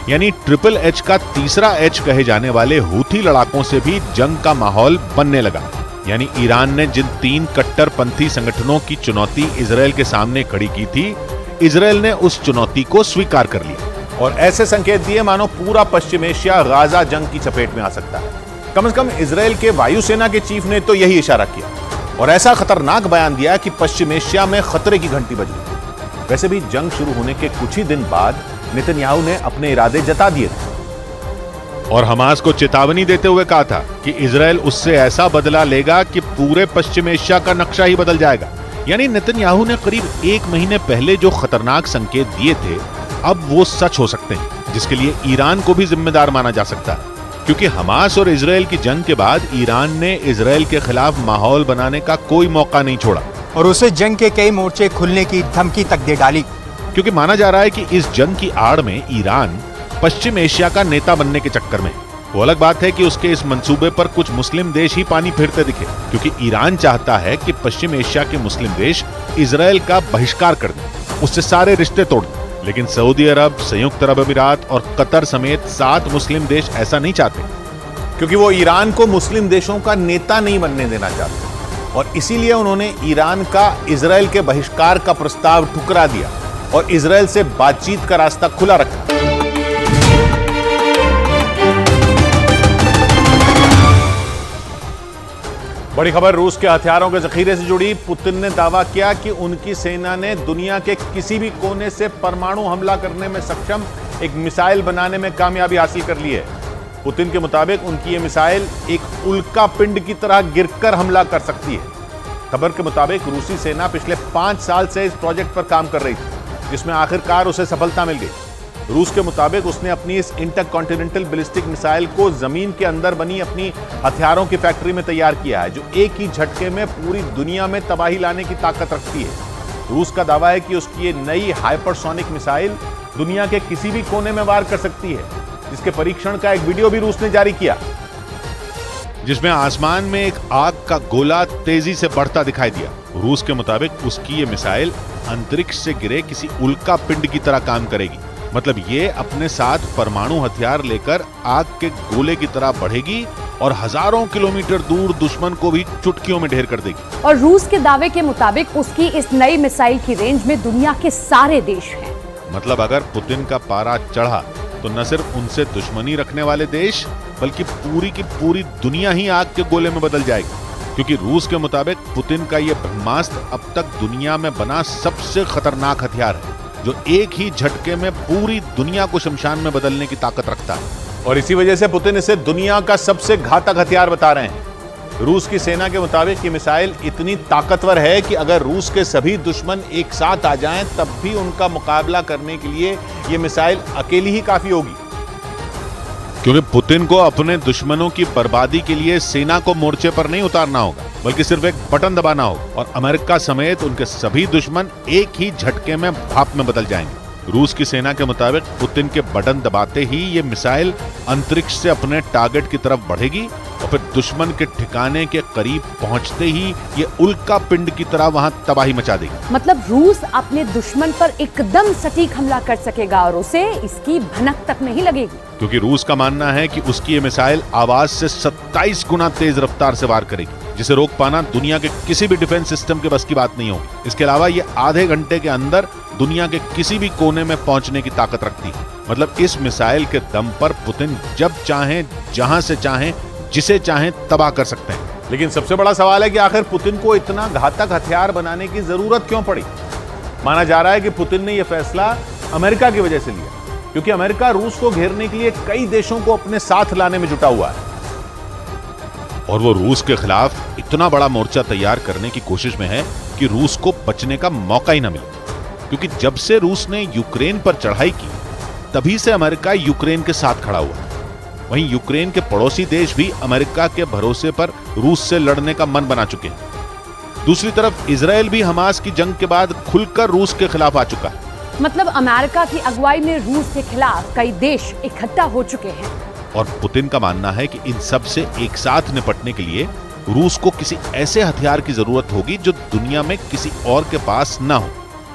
यानी ट्रिपल एच का तीसरा एच कहे जाने वाले हूथी लड़ाकों से भी जंग का माहौल बनने लगा। यानी ईरान ने जिन 3 कट्टरपंथी संगठनों की चुनौती इजराइल के सामने खड़ी की थी, इजराइल ने उस चुनौती को स्वीकार कर लिया और ऐसे संकेत दिए मानो पूरा पश्चिम एशिया गाजा जंग की चपेट में आ सकता है। कम से कम इजराइल के वायुसेना के चीफ ने तो यही इशारा किया और ऐसा खतरनाक बयान दिया कि पश्चिम एशिया में खतरे की घंटी बज गई। वैसे भी जंग शुरू होने के कुछ ही दिन बाद नेतन्याहू ने अपने इरादे जता दिए थे और हमास को चेतावनी देते हुए कहा था कि इजराइल उससे ऐसा बदला लेगा कि पूरे पश्चिम एशिया का नक्शा ही बदल जाएगा। यानी नेतन्याहू ने करीब 1 महीने पहले जो खतरनाक संकेत दिए थे, अब वो सच हो सकते हैं, जिसके लिए ईरान को भी जिम्मेदार माना जा सकता है, क्योंकि हमास और इजराइल की जंग के बाद ईरान ने इजराइल के खिलाफ माहौल बनाने का कोई मौका नहीं छोड़ा और उसे जंग के कई मोर्चे खुलने की धमकी तक दे डाली, क्योंकि माना जा रहा है कि इस जंग की आड़ में ईरान पश्चिम एशिया का नेता बनने के चक्कर में। वो अलग बात है कि उसके इस मंसूबे पर कुछ मुस्लिम देश ही पानी फेरते दिखे, क्योंकि ईरान चाहता है कि पश्चिम एशिया के मुस्लिम देश इजराइल का बहिष्कार कर दें, उससे सारे रिश्ते तोड़ दें। लेकिन सऊदी अरब, संयुक्त अरब अमीरात और कतर समेत 7 मुस्लिम देश ऐसा नहीं चाहते, क्योंकि वो ईरान को मुस्लिम देशों का नेता नहीं बनने देना चाहते और इसीलिए उन्होंने ईरान का इजराइल के बहिष्कार का प्रस्ताव ठुकरा दिया और इजराइल से बातचीत का रास्ता खुला रखा। बड़ी खबर रूस के हथियारों के जखीरे से जुड़ी। पुतिन ने दावा किया कि उनकी सेना ने दुनिया के किसी भी कोने से परमाणु हमला करने में सक्षम एक मिसाइल बनाने में कामयाबी हासिल कर ली है। पुतिन के मुताबिक उनकी ये मिसाइल एक उल्का पिंड की तरह गिरकर हमला कर सकती है। खबर के मुताबिक रूसी सेना पिछले 5 साल से इस प्रोजेक्ट पर काम कर रही थी, जिसमें आखिरकार उसे सफलता मिल गई। रूस के मुताबिक उसने अपनी इस इंटरकॉन्टिनेंटल बैलिस्टिक मिसाइल को जमीन के अंदर बनी अपनी हथियारों की फैक्ट्री में तैयार किया है, जो एक ही झटके में पूरी दुनिया में तबाही लाने की ताकत रखती है। रूस का दावा है कि उसकी ये नई हाइपरसोनिक मिसाइल दुनिया के किसी भी कोने में वार कर सकती है, जिसके परीक्षण का एक वीडियो भी रूस ने जारी किया, जिसमें आसमान में एक आग का गोला तेजी से बढ़ता दिखाई दिया। रूस के मुताबिक उसकी ये मिसाइल अंतरिक्ष से गिरे किसी उल्का पिंड की तरह काम करेगी। मतलब ये अपने साथ परमाणु हथियार लेकर आग के गोले की तरह बढ़ेगी और हजारों किलोमीटर दूर दुश्मन को भी चुटकियों में ढेर कर देगी। और रूस के दावे के मुताबिक उसकी इस नई मिसाइल की रेंज में दुनिया के सारे देश हैं। मतलब अगर पुतिन का पारा चढ़ा तो न सिर्फ उनसे दुश्मनी रखने वाले देश बल्कि पूरी की पूरी दुनिया ही आग के गोले में बदल जाएगी, क्योंकि रूस के मुताबिक पुतिन का यह ब्रह्मास्त्र अब तक दुनिया में बना सबसे खतरनाक हथियार है, जो एक ही झटके में पूरी दुनिया को शमशान में बदलने की ताकत रखता है। और इसी वजह से पुतिन इसे दुनिया का सबसे घातक हथियार बता रहे हैं। रूस की सेना के मुताबिक ये मिसाइल इतनी ताकतवर है कि अगर रूस के सभी दुश्मन एक साथ आ जाएं तब भी उनका मुकाबला करने के लिए ये मिसाइल अकेली ही काफी होगी, क्योंकि पुतिन को अपने दुश्मनों की बर्बादी के लिए सेना को मोर्चे पर नहीं उतारना होगा, बल्कि सिर्फ एक बटन दबाना होगा और अमेरिका समेत उनके सभी दुश्मन एक ही झटके में भाप में बदल जाएंगे। रूस की सेना के मुताबिक पुतिन के बटन दबाते ही ये मिसाइल अंतरिक्ष से अपने टारगेट की तरफ बढ़ेगी और फिर दुश्मन के ठिकाने के करीब पहुंचते ही ये उल्का पिंड की तरह वहां तबाही मचा देगी। मतलब रूस अपने दुश्मन पर एकदम सटीक हमला कर सकेगा और उसे इसकी भनक तक नहीं लगेगी, क्योंकि रूस का मानना है कि उसकी ये मिसाइल आवाज से 27 गुना तेज रफ्तार से वार करेगी, जिसे रोक पाना दुनिया के किसी भी डिफेंस सिस्टम के बस की बात नहीं होगी। इसके अलावा ये आधे घंटे के अंदर दुनिया के किसी भी कोने में पहुंचने की ताकत रखती है। मतलब इस मिसाइल के दम पर पुतिन जब चाहें, जहां से चाहें, जिसे चाहें तबाह कर सकते हैं। लेकिन सबसे बड़ा सवाल है कि आखिर पुतिन को इतना घातक हथियार बनाने की जरूरत क्यों पड़ी। माना जा रहा है कि पुतिन ने यह फैसला अमेरिका की वजह से लिया, क्योंकि अमेरिका रूस को घेरने के लिए कई देशों को अपने साथ लाने में जुटा हुआ है और वो रूस के खिलाफ इतना बड़ा मोर्चा तैयार करने की कोशिश में है कि रूस को बचने का मौका ही न मिले। क्योंकि जब से रूस ने यूक्रेन पर चढ़ाई की तभी से अमेरिका यूक्रेन के साथ खड़ा हुआ। वहीं यूक्रेन के पड़ोसी देश भी अमेरिका के भरोसे पर रूस से लड़ने का मन बना चुके हैं। दूसरी तरफ इजराइल भी हमास की जंग के बाद खुलकर रूस के खिलाफ आ चुका है। मतलब अमेरिका की अगुवाई में रूस के खिलाफ कई देश इकट्ठा हो चुके हैं। और पुतिन का मानना है कि इन सब से एक साथ निपटने के लिए रूस को किसी ऐसे हथियार की जरूरत होगी जो दुनिया में किसी और के पास न हो।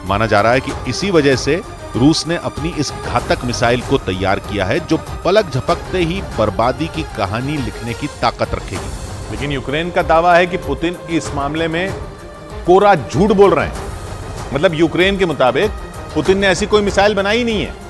माना जा रहा है कि इसी वजह से रूस ने अपनी इस घातक मिसाइल को तैयार किया है, जो पलक झपकते ही बर्बादी की कहानी लिखने की ताकत रखेगी। लेकिन यूक्रेन का दावा है कि पुतिन इस मामले में कोरा झूठ बोल रहे हैं। मतलब यूक्रेन के मुताबिक पुतिन ने ऐसी कोई मिसाइल बनाई ही नहीं है,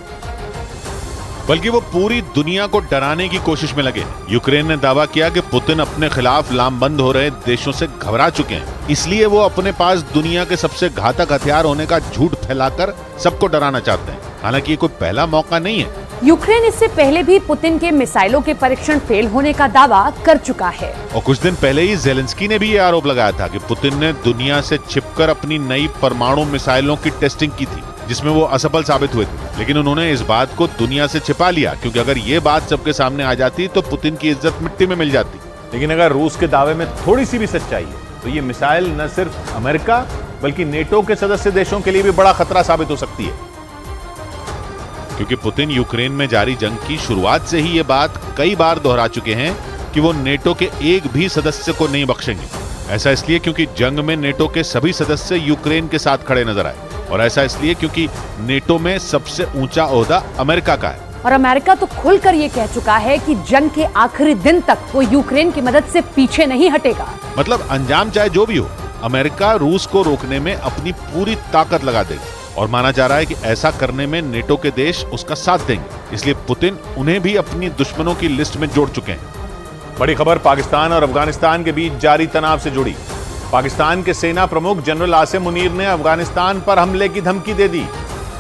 बल्कि वो पूरी दुनिया को डराने की कोशिश में लगे। यूक्रेन ने दावा किया कि पुतिन अपने खिलाफ लामबंद हो रहे देशों से घबरा चुके हैं, इसलिए वो अपने पास दुनिया के सबसे घातक हथियार होने का झूठ फैलाकर सबको डराना चाहते हैं। हालांकि ये कोई पहला मौका नहीं है। यूक्रेन इससे पहले भी पुतिन के मिसाइलों के परीक्षण फेल होने का दावा कर चुका है। और कुछ दिन पहले ही जेलेंस्की ने भी ये आरोप लगाया था कि पुतिन ने दुनिया से छिपकर अपनी नई परमाणु मिसाइलों की टेस्टिंग की थी, जिसमें वो असफल साबित हुए थे। लेकिन उन्होंने इस बात को दुनिया से छिपा लिया, क्योंकि अगर ये बात सबके सामने आ जाती तो पुतिन की इज्जत मिट्टी में मिल जाती। लेकिन अगर रूस के दावे में थोड़ी सी भी सच्चाई है तो ये मिसाइल न सिर्फ अमेरिका बल्कि नेटो के सदस्य देशों के लिए भी बड़ा खतरा साबित हो सकती है। क्योंकि पुतिन यूक्रेन में जारी जंग की शुरुआत से ही ये बात कई बार दोहरा चुके हैं कि वो नेटो के एक भी सदस्य को नहीं बख्शेंगे। ऐसा इसलिए क्योंकि जंग में नेटो के सभी सदस्य यूक्रेन के साथ खड़े नजर आए, और ऐसा इसलिए क्योंकि नेटो में सबसे ऊंचा ओहदा अमेरिका का है। और अमेरिका तो खुलकर ये कह चुका है कि जंग के आखिरी दिन तक वो यूक्रेन की मदद से पीछे नहीं हटेगा। मतलब अंजाम चाहे जो भी हो, अमेरिका रूस को रोकने में अपनी पूरी ताकत लगा देगा। और माना जा रहा है कि ऐसा करने में नेटो के देश उसका साथ देंगे, इसलिए पुतिन उन्हें भी अपनी दुश्मनों की लिस्ट में जोड़ चुके हैं। बड़ी खबर पाकिस्तान और अफगानिस्तान के बीच जारी तनाव से जुड़ी। पाकिस्तान के सेना प्रमुख जनरल आसिम मुनीर ने अफगानिस्तान पर हमले की धमकी दे दी।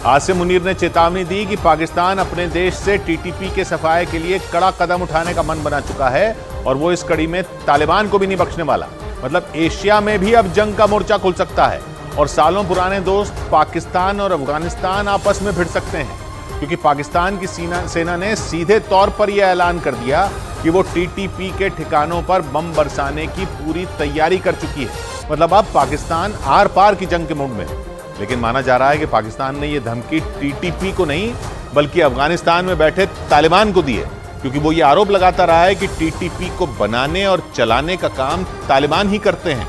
आसिम मुनीर ने चेतावनी दी कि पाकिस्तान अपने देश से टीटीपी के सफाये के लिए कड़ा कदम उठाने का मन बना चुका है और वो इस कड़ी में तालिबान को भी नहीं बख्शने वाला। मतलब एशिया में भी अब जंग का मोर्चा खुल सकता है और सालों पुराने दोस्त पाकिस्तान और अफगानिस्तान आपस में भिड़ सकते हैं। क्योंकि पाकिस्तान की सेना ने सीधे तौर पर यह ऐलान कर दिया कि वो टीटीपी के ठिकानों पर बम बरसाने की पूरी तैयारी कर चुकी है। मतलब अब पाकिस्तान आर पार की जंग के मूड में है। लेकिन माना जा रहा है कि पाकिस्तान ने यह धमकी टीटीपी को नहीं बल्कि अफगानिस्तान में बैठे तालिबान को दी है, क्योंकि वो ये आरोप लगाता रहा है कि टीटीपी को बनाने और चलाने का काम तालिबान ही करते हैं।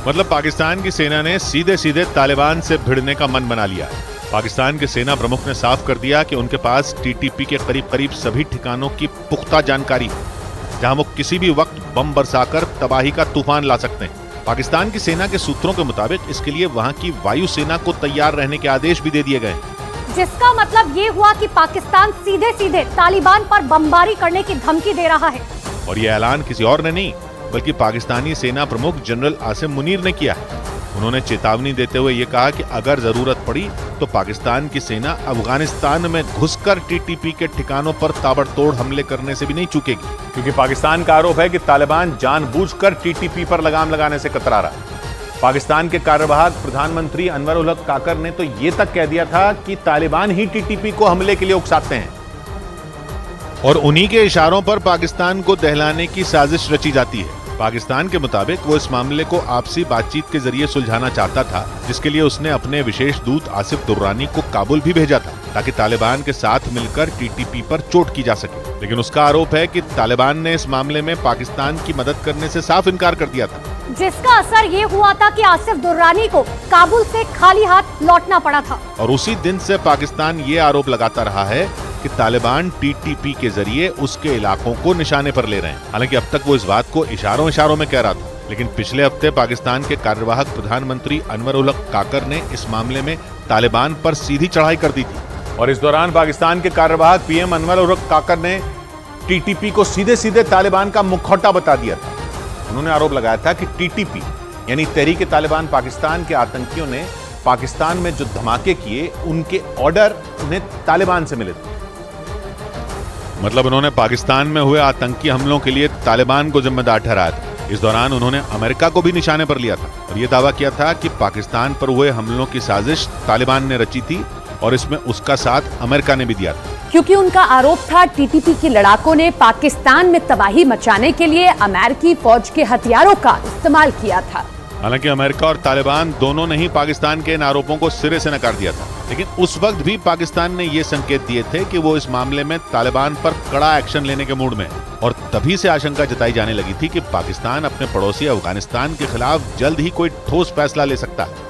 मतलब पाकिस्तान की सेना ने सीधे सीधे तालिबान से भिड़ने का मन बना लिया है। पाकिस्तान के सेना प्रमुख ने साफ कर दिया कि उनके पास टीटीपी के करीब करीब सभी ठिकानों की पुख्ता जानकारी है, जहां वो किसी भी वक्त बम बरसाकर तबाही का तूफान ला सकते हैं। पाकिस्तान की सेना के सूत्रों के मुताबिक इसके लिए वहां की वायुसेना को तैयार रहने के आदेश भी दे दिए गए, जिसका मतलब ये हुआ कि पाकिस्तान सीधे सीधे तालिबान पर बमबारी करने की धमकी दे रहा है। और यह ऐलान किसी और ने नहीं बल्कि पाकिस्तानी सेना प्रमुख जनरल आसिम मुनीर ने किया है। उन्होंने चेतावनी देते हुए ये कहा कि अगर जरूरत पड़ी तो पाकिस्तान की सेना अफगानिस्तान में घुसकर टीटीपी के ठिकानों पर ताबड़तोड़ हमले करने से भी नहीं चूकेगी, क्योंकि पाकिस्तान का आरोप है कि तालिबान जानबूझकर टीटीपी पर लगाम लगाने से कतरा रहा है। पाकिस्तान के कार्यवाहक प्रधानमंत्री अनवर उल हक काकर ने तो ये तक कह दिया था कि तालिबान ही टीटीपी को हमले के लिए उकसाते हैं और उन्हीं के इशारों पर पाकिस्तान को दहलाने की साजिश रची जाती है। पाकिस्तान के मुताबिक वो इस मामले को आपसी बातचीत के जरिए सुलझाना चाहता था, जिसके लिए उसने अपने विशेष दूत आसिफ दुर्रानी को काबुल भी भेजा था ताकि तालिबान के साथ मिलकर टीटीपी पर चोट की जा सके। लेकिन उसका आरोप है कि तालिबान ने इस मामले में पाकिस्तान की मदद करने से साफ इनकार कर दिया था, जिसका असर ये हुआ था कि आसिफ दुर्रानी को काबुल से खाली हाथ लौटना पड़ा था। और उसी दिन से पाकिस्तान ये आरोप लगाता रहा है कि तालिबान टीटीपी के जरिए उसके इलाकों को निशाने पर ले रहे हैं। हालांकि अब तक वो इस बात को इशारों में कह रहा था, लेकिन पिछले हफ्ते पाकिस्तान के कार्यवाहक प्रधानमंत्री अनवर उल हक काकर ने इस मामले में तालिबान पर सीधी चढ़ाई कर दी थी। और इस दौरान पाकिस्तान के कार्यवाहक पीएम अनवर उल हक काकर ने टीटीपी को सीधे सीधे तालिबान का मुखौटा बता दिया था। उन्होंने आरोप लगाया था कि टीटीपी यानी तहरीक-ए-तालिबान पाकिस्तान के आतंकियों ने पाकिस्तान में जो धमाके किए उनके ऑर्डर उन्हें तालिबान से मिले थे। मतलब उन्होंने पाकिस्तान में हुए आतंकी हमलों के लिए तालिबान को जिम्मेदार ठहराया था। इस दौरान उन्होंने अमेरिका को भी निशाने पर लिया था और यह दावा किया था कि पाकिस्तान पर हुए हमलों की साजिश तालिबान ने रची थी और इसमें उसका साथ अमेरिका ने भी दिया था, क्योंकि उनका आरोप था टीटीपी के लड़ाकों ने पाकिस्तान में तबाही मचाने के लिए अमेरिकी फौज के हथियारों का इस्तेमाल किया था। हालांकि अमेरिका और तालिबान दोनों ने ही पाकिस्तान के इन आरोपों को सिरे से नकार दिया था, लेकिन उस वक्त भी पाकिस्तान ने ये संकेत दिए थे कि वो इस मामले में तालिबान पर कड़ा एक्शन लेने के मूड में है। और तभी से आशंका जताई जाने लगी थी कि पाकिस्तान अपने पड़ोसी अफगानिस्तान के खिलाफ जल्द ही कोई ठोस फैसला ले सकता है।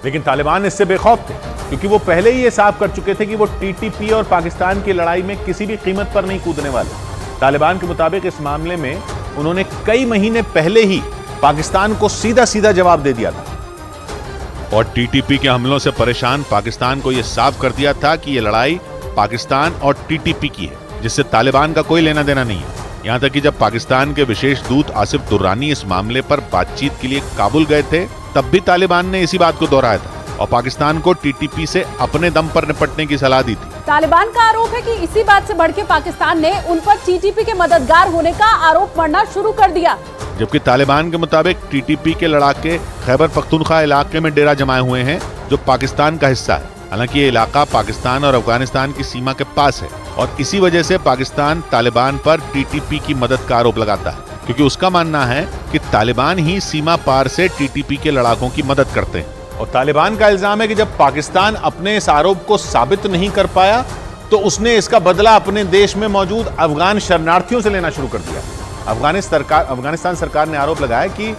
लेकिन तालिबान इससे बेखौफ थे, क्योंकि वो पहले ही ये साफ कर चुके थे कि वो टीटीपी और पाकिस्तान की लड़ाई में किसी भी कीमत पर नहीं कूदने वाले। तालिबान के मुताबिक इस मामले में उन्होंने कई महीने पहले ही पाकिस्तान को सीधा सीधा जवाब दे दिया था और टीटीपी के हमलों से परेशान पाकिस्तान को यह साफ कर दिया था कि यह लड़ाई पाकिस्तान और टीटीपी की है, जिससे तालिबान का कोई लेना देना नहीं है। यहां तक कि जब पाकिस्तान के विशेष दूत आसिफ दुर्रानी इस मामले पर बातचीत के लिए काबुल गए थे, तब भी तालिबान ने इसी बात को दोहराया था और पाकिस्तान को टीटीपी से अपने दम पर निपटने की सलाह दी थी। तालिबान का आरोप है कि इसी बात से बढ़ के पाकिस्तान ने उन पर टीटीपी के मददगार होने का आरोप मढ़ना शुरू कर दिया, जबकि तालिबान के मुताबिक टीटीपी के लड़ाके खैबर पख्तूनख्वा इलाके में डेरा जमाए हुए हैं, जो पाकिस्तान का हिस्सा है। हालांकि ये इलाका पाकिस्तान और अफगानिस्तान की सीमा के पास है और इसी वजह से पाकिस्तान तालिबान पर टीटीपी की मदद का आरोप लगाता है, क्योंकि उसका मानना है कि तालिबान ही सीमा पार से टीटीपी के लड़ाकों की मदद करते हैं। और तालिबान का इल्जाम है कि जब पाकिस्तान अपने इस आरोप को साबित नहीं कर पाया तो उसने इसका बदला अपने देश में मौजूद अफगान शरणार्थियों से लेना शुरू कर दिया। अफगानिस्तान सरकार ने आरोप लगाया कि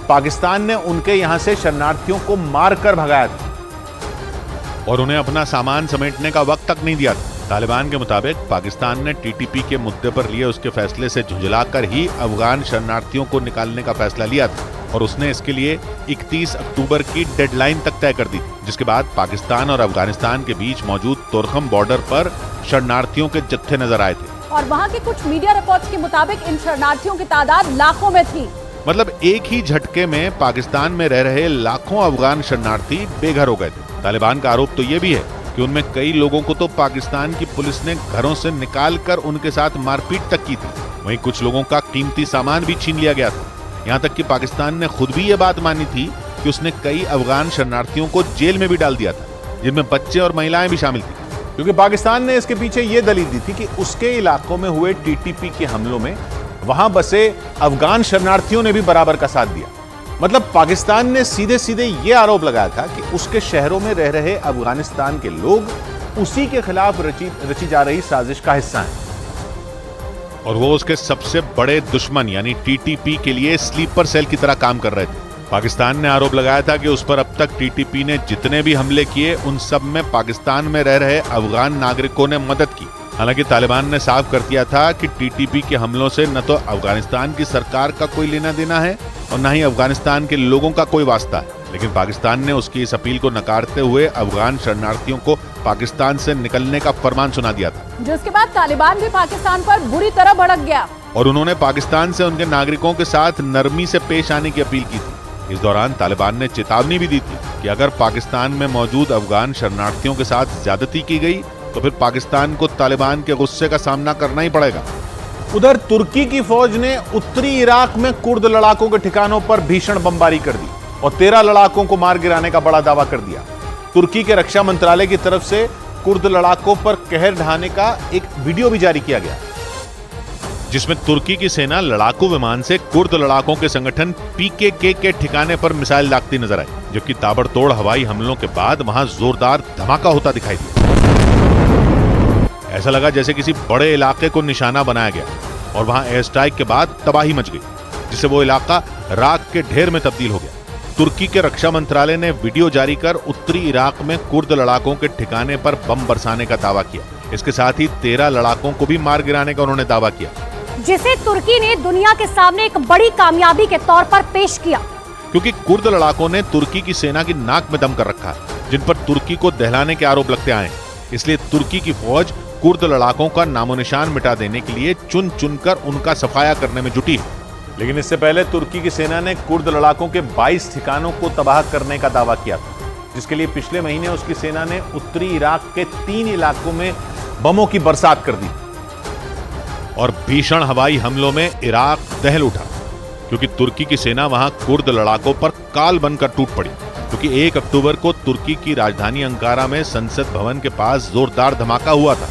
पाकिस्तान ने उनके यहां से शरणार्थियों को मारकर भगाया था और उन्हें अपना सामान समेटने का वक्त तक नहीं दिया था। तालिबान के मुताबिक पाकिस्तान ने टीटीपी के मुद्दे पर लिए उसके फैसले से झुंझलाकर ही अफगान शरणार्थियों को निकालने का फैसला लिया था और उसने इसके लिए 31 अक्टूबर की डेडलाइन तक तय कर दी, जिसके बाद पाकिस्तान और अफगानिस्तान के बीच मौजूद तोरखम बॉर्डर पर शरणार्थियों के जत्थे नजर आए थे और वहाँ के कुछ मीडिया रिपोर्ट्स के मुताबिक इन शरणार्थियों की तादाद लाखों में थी। मतलब एक ही झटके में पाकिस्तान में रह रहे लाखों अफगान शरणार्थी बेघर हो गए थे। तालिबान का आरोप तो ये भी है कि उनमें कई लोगों को तो पाकिस्तान की पुलिस ने घरों से निकाल कर उनके साथ मारपीट तक की थी। वहीं कुछ लोगों का कीमती सामान भी छीन लिया गया था। यहाँ तक कि पाकिस्तान ने खुद भी ये बात मानी थी कि उसने कई अफगान शरणार्थियों को जेल में भी डाल दिया था। जिनमें बच्चे और महिलाएं भी शामिल थी। क्योंकि पाकिस्तान ने इसके पीछे यह दलील दी थी कि उसके इलाकों में हुए टीटीपी के हमलों में वहां बसे अफगान शरणार्थियों ने भी बराबर का साथ दिया। मतलब पाकिस्तान ने सीधे सीधे यह आरोप लगाया था कि उसके शहरों में रह रहे अफगानिस्तान के लोग उसी के खिलाफ रची जा रही साजिश का हिस्सा हैं और वो उसके सबसे बड़े दुश्मन यानी टीटीपी के लिए स्लीपर सेल की तरह काम कर रहे थे। पाकिस्तान ने आरोप लगाया था कि उस पर अब तक टीटीपी ने जितने भी हमले किए उन सब में पाकिस्तान में रह रहे अफगान नागरिकों ने मदद की। हालांकि तालिबान ने साफ कर दिया था कि टीटीपी के हमलों से न तो अफगानिस्तान की सरकार का कोई लेना देना है और न ही अफगानिस्तान के लोगों का कोई वास्ता है। लेकिन पाकिस्तान ने उसकी इस अपील को नकारते हुए अफगान शरणार्थियों को पाकिस्तान से निकलने का फरमान सुना दिया था, जिसके बाद तालिबान भी पाकिस्तान पर बुरी तरह भड़क गया और उन्होंने पाकिस्तान से उनके नागरिकों के साथ नरमी से पेश आने की अपील की थी। इस दौरान तालिबान ने चेतावनी भी दी थी कि अगर पाकिस्तान में मौजूद अफगान शरणार्थियों के साथ ज्यादती की गई तो फिर पाकिस्तान को तालिबान के गुस्से का सामना करना ही पड़ेगा। उधर तुर्की की फौज ने उत्तरी इराक में कुर्द लड़ाकों के ठिकानों पर भीषण बमबारी कर दी और 13 लड़ाकों को मार गिराने का बड़ा दावा कर दिया। तुर्की के रक्षा मंत्रालय की तरफ से कुर्द लड़ाकों पर कहर ढाने का एक वीडियो भी जारी किया गया, जिसमें तुर्की की सेना लड़ाकू विमान से कुर्द लड़ाकों के संगठन पीकेके के ठिकाने पर मिसाइल दागती नजर आई, जबकि ताबड़तोड़ हवाई हमलों के बाद वहां जोरदार धमाका होता दिखाई दिया। ऐसा लगा जैसे किसी बड़े इलाके को निशाना बनाया गया और वहां एयर स्ट्राइक के बाद तबाही मच गई, जिससे वो इलाका राख के ढेर में तब्दील हो गया। तुर्की के रक्षा मंत्रालय ने वीडियो जारी कर उत्तरी इराक में कुर्द लड़ाकों के ठिकाने पर बम बरसाने का दावा किया। इसके साथ ही 13 लड़ाकों को भी मार गिराने का उन्होंने दावा किया, जिसे तुर्की ने दुनिया के सामने एक बड़ी कामयाबी के तौर पर पेश किया। क्योंकि कुर्द लड़ाकों ने तुर्की की सेना की नाक में दम कर रखा है, जिन पर तुर्की को दहलाने के आरोप लगते आए। इसलिए तुर्की की फौज कुर्द लड़ाकों का नामो निशान मिटा देने के लिए चुन चुनकर उनका सफाया करने में जुटी है। लेकिन इससे पहले तुर्की की सेना ने कुर्द लड़ाकों के 22 ठिकानों को तबाह करने का दावा किया था, जिसके लिए पिछले महीने उसकी सेना ने उत्तरी इराक के 3 इलाकों में बमों की बरसात कर दी और भीषण हवाई हमलों में इराक दहल उठा, क्योंकि तुर्की की सेना वहां कुर्द लड़ाकों पर काल बनकर टूट पड़ी। क्योंकि 1 अक्टूबर को तुर्की की राजधानी अंकारा में संसद भवन के पास जोरदार धमाका हुआ था,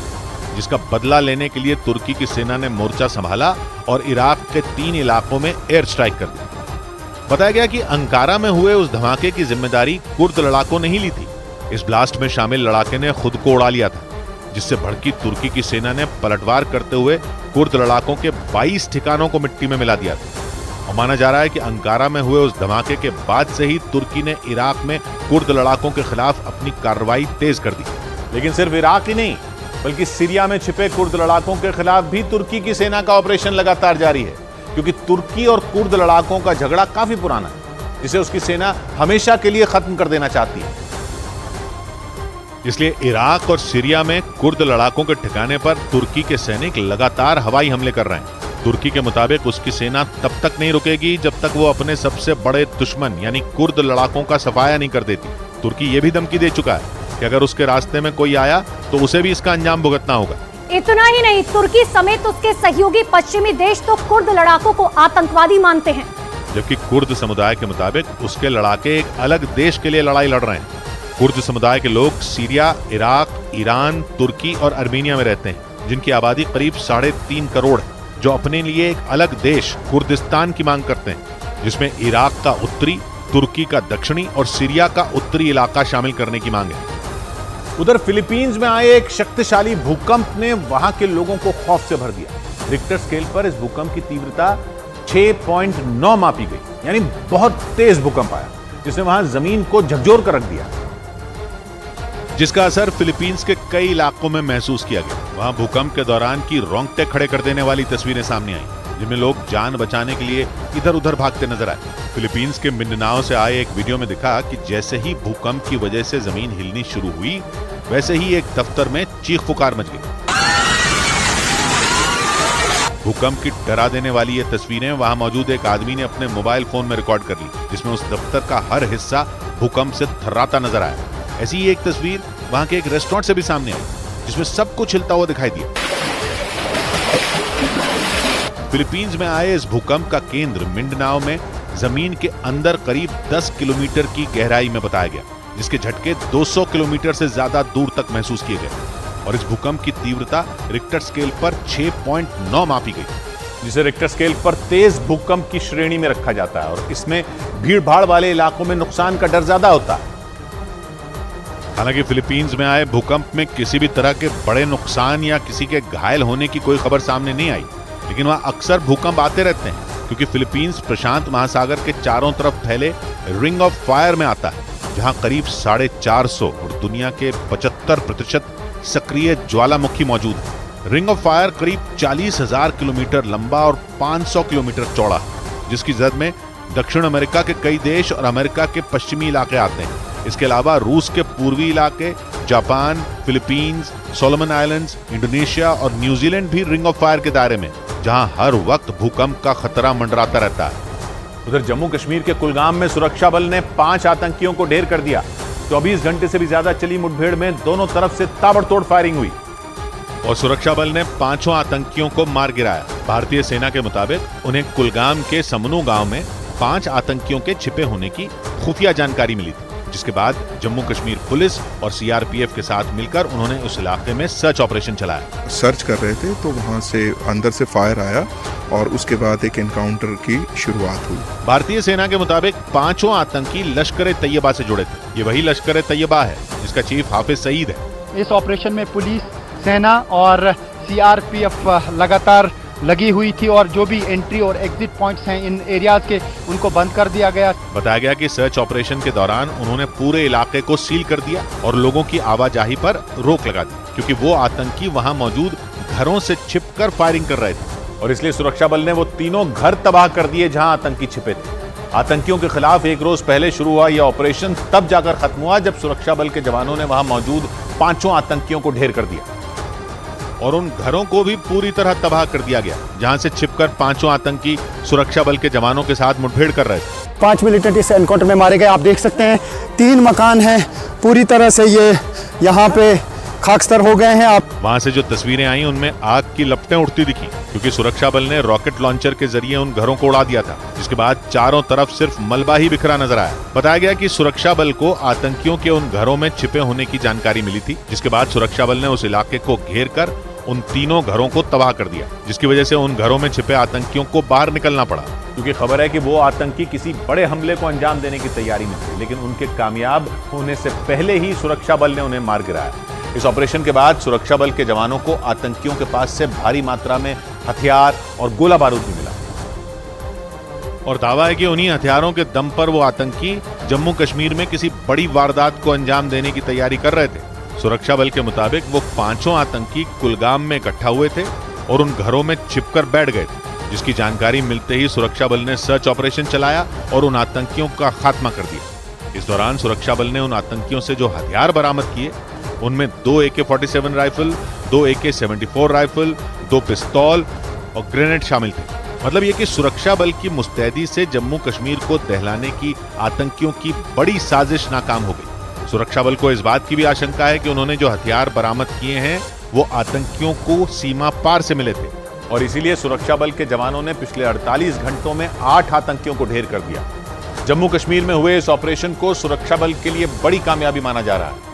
जिसका बदला लेने के लिए तुर्की की सेना ने मोर्चा संभाला और इराक के 3 इलाकों में एयर स्ट्राइक कर दी। बताया गया कि अंकारा में हुए उस धमाके की जिम्मेदारी कुर्द लड़ाकों ने ही ली थी। इस ब्लास्ट में शामिल लड़ाके ने खुद को उड़ा लिया था, जिससे भड़की तुर्की की सेना ने पलटवार करते हुए कुर्द लड़ाकों के 22 ठिकानों को मिट्टी में मिला दिया था। और माना जा रहा है कि अंकारा में हुए उस धमाके के बाद से ही तुर्की ने इराक में कुर्द लड़ाकों के खिलाफ अपनी कार्रवाई तेज कर दी। लेकिन सिर्फ इराक ही नहीं, बल्कि सीरिया में छिपे कुर्द लड़ाकों के खिलाफ भी तुर्की की सेना का ऑपरेशन लगातार जारी है, क्योंकि तुर्की और कुर्द लड़ाकों का झगड़ा काफी पुराना है, जिसे उसकी सेना हमेशा के लिए खत्म कर देना चाहती है। इसलिए इराक और सीरिया में कुर्द लड़ाकों के ठिकाने पर तुर्की के सैनिक लगातार हवाई हमले कर रहे हैं। तुर्की के मुताबिक उसकी सेना तब तक नहीं रुकेगी जब तक वो अपने सबसे बड़े दुश्मन यानी कुर्द लड़ाकों का सफाया नहीं कर देती। तुर्की ये भी धमकी दे चुका है कि अगर उसके रास्ते में कोई आया तो उसे भी इसका अंजाम भुगतना होगा। इतना ही नहीं, तुर्की समेत उसके सहयोगी पश्चिमी देश तो कुर्द लड़ाकों को आतंकवादी मानते हैं, जबकि कुर्द समुदाय के मुताबिक उसके लड़ाके एक अलग देश के लिए लड़ाई लड़ रहे हैं। कुर्द समुदाय के लोग सीरिया, इराक, ईरान, तुर्की और अर्मीनिया में रहते हैं, जिनकी आबादी करीब 3.5 करोड़ है, जो अपने लिए एक अलग देश कुर्दिस्तान की मांग करते हैं, जिसमें इराक का उत्तरी, तुर्की का दक्षिणी और सीरिया का उत्तरी इलाका शामिल करने की मांग है। उधर फिलीपींस में आए एक शक्तिशाली भूकंप ने वहां के लोगों को खौफ से भर दिया। रिक्टर स्केल पर इस भूकंप की तीव्रता 6.9 मापी गई, यानी बहुत तेज भूकंप आया, जिसने वहां जमीन को झकझोर कर रख दिया, जिसका असर फिलीपींस के कई इलाकों में महसूस किया गया। वहां भूकंप के दौरान की रोंगटे खड़े कर देने वाली तस्वीरें सामने आई, जिनमें लोग जान बचाने के लिए इधर उधर भागते नजर आए। फिलीपींस के मिंडनाओ से आए एक वीडियो में दिखा कि जैसे ही भूकंप की वजह से जमीन हिलनी शुरू हुई, वैसे ही एक दफ्तर में चीख पुकार मच गई। भूकंप की डरा देने वाली ये तस्वीरें वहां मौजूद एक आदमी ने अपने मोबाइल फोन में रिकॉर्ड कर ली, जिसमें उस दफ्तर का हर हिस्सा भूकंप से थर्राता नजर आया। ऐसी ही एक तस्वीर वहां के एक रेस्टोरेंट से भी सामने आई, जिसमें सब कुछ हिलता हुआ दिखाई दिया। फिलीपींस में आए इस भूकंप का केंद्र मिंडनाओ में जमीन के अंदर करीब 10 किलोमीटर की गहराई में बताया गया। जिसके झटके 200 किलोमीटर से ज्यादा दूर तक महसूस किए गए और इस भूकंप की तीव्रता रिक्टर स्केल पर 6.9 मापी गई, जिसे रिक्टर स्केल पर तेज भूकंप की श्रेणी में रखा जाता है और इसमें भीड़-भाड़ वाले इलाकों में नुकसान का डर ज्यादा होता है। हालांकि फिलीपींस में आए भूकंप में किसी भी तरह के बड़े नुकसान या किसी के घायल होने की कोई खबर सामने नहीं आई, लेकिन वहां अक्सर भूकंप आते रहते हैं क्योंकि फिलीपींस प्रशांत महासागर के चारों तरफ फैले रिंग ऑफ फायर में आता है, जहां करीब 450 और दुनिया के 75% सक्रिय ज्वालामुखी मौजूद है। रिंग ऑफ फायर करीब 40,000 किलोमीटर लंबा और 500 किलोमीटर चौड़ा है, जिसकी जद में दक्षिण अमेरिका के कई देश और अमेरिका के पश्चिमी इलाके आते हैं। इसके अलावा रूस के पूर्वी इलाके, Japan, Philippines, Solomon islands, Indonesia और न्यूजीलैंड भी रिंग ऑफ फायर के दायरे में, जहां हर वक्त भूकंप का खतरा मंडराता रहता है। उधर जम्मू कश्मीर के कुलगाम में सुरक्षा बल ने 5 आतंकियों को ढेर कर दिया। 24 घंटे से भी ज्यादा चली मुठभेड़ में दोनों तरफ से ताबड़तोड़ फायरिंग हुई और सुरक्षा बल ने 5 आतंकियों को मार गिराया। भारतीय सेना के मुताबिक उन्हें कुलगाम के समनू गांव में 5 आतंकियों के छिपे होने की खुफिया जानकारी मिली थी, जिसके बाद जम्मू कश्मीर पुलिस और सीआरपीएफ के साथ मिलकर उन्होंने उस इलाके में सर्च ऑपरेशन चलाया। सर्च कर रहे थे तो वहां से अंदर से फायर आया और उसके बाद एक एनकाउंटर की शुरुआत हुई। भारतीय सेना के मुताबिक 5 आतंकी लश्कर ए तैयबा से जुड़े थे। ये वही लश्कर ए तैयबा है जिसका चीफ हाफिज सईद है। इस ऑपरेशन में पुलिस, सेना और सीआरपीएफ लगातार लगी हुई थी और जो भी एंट्री और एग्जिट पॉइंट्स हैं इन एरियाज के, उनको बंद कर दिया गया। बताया गया कि सर्च ऑपरेशन के दौरान उन्होंने पूरे इलाके को सील कर दिया और लोगों की आवाजाही पर रोक लगा दी, क्योंकि वो आतंकी वहां मौजूद घरों से छिपकर फायरिंग कर रहे थे और इसलिए सुरक्षा बल ने वो तीनों घर तबाह कर दिए जहां आतंकी छिपे थे। आतंकियों के खिलाफ एक रोज पहले शुरू हुआ यह ऑपरेशन तब जाकर खत्म हुआ जब सुरक्षा बल के जवानों ने वहां मौजूद 5 आतंकियों को ढेर कर दिया और उन घरों को भी पूरी तरह तबाह कर दिया गया जहां से छिपकर 5 आतंकी सुरक्षा बल के जवानों के साथ मुठभेड़ कर रहे थे। 5 मिलिटेंट इस एनकाउंटर में मारे गए। आप देख सकते हैं 3 मकान हैं, पूरी तरह से ये यहाँ पे खाकस्तर हो गए हैं। आप वहां से जो तस्वीरें आई उनमें आग की लपटें उठती दिखी, क्योंकि सुरक्षा बल ने रॉकेट लॉन्चर के जरिए उन घरों को उड़ा दिया था, जिसके बाद चारों तरफ सिर्फ मलबा ही बिखरा नजर आया। बताया गया कि सुरक्षा बल को आतंकियों के उन घरों में छिपे होने की जानकारी मिली थी, जिसके बाद सुरक्षा बल ने उस इलाके को घेर कर उन तीनों घरों को तबाह कर दिया, जिसकी वजह से उन घरों में छिपे आतंकियों को बाहर निकलना पड़ा, क्योंकि खबर है कि वो आतंकी किसी बड़े हमले को अंजाम देने की तैयारी में थे, लेकिन उनके कामयाब होने से पहले ही सुरक्षा बल ने उन्हें मार गिराया। इस ऑपरेशन के बाद सुरक्षा बल के जवानों को आतंकियों के पास से भारी मात्रा में हथियार और गोला बारूद भी मिला और दावा है कि उन्हीं हथियारों के दम पर वो आतंकी जम्मू कश्मीर में किसी बड़ी वारदात को अंजाम देने की तैयारी कर रहे थे। सुरक्षा बल के मुताबिक वो 5 आतंकी कुलगाम में इकट्ठा हुए थे और उन घरों में छिपकर बैठ गए थे, जिसकी जानकारी मिलते ही सुरक्षा बल ने सर्च ऑपरेशन चलाया और उन आतंकियों का खात्मा कर दिया। इस दौरान सुरक्षा बल ने उन आतंकियों से जो हथियार बरामद किए उनमें 2 AK-47 राइफल, 2 AK-74 राइफल, 2 पिस्तौल और ग्रेनेड शामिल थे। मतलब ये कि सुरक्षा बल की मुस्तैदी से जम्मू कश्मीर को दहलाने की आतंकियों की बड़ी साजिश नाकाम हो गई। सुरक्षा बल को इस बात की भी आशंका है कि उन्होंने जो हथियार बरामद किए हैं वो आतंकियों को सीमा पार से मिले थे और इसीलिए सुरक्षा बल के जवानों ने पिछले 48 घंटों में 8 आतंकियों को ढेर कर दिया। जम्मू कश्मीर में हुए इस ऑपरेशन को सुरक्षा बल के लिए बड़ी कामयाबी माना जा रहा है,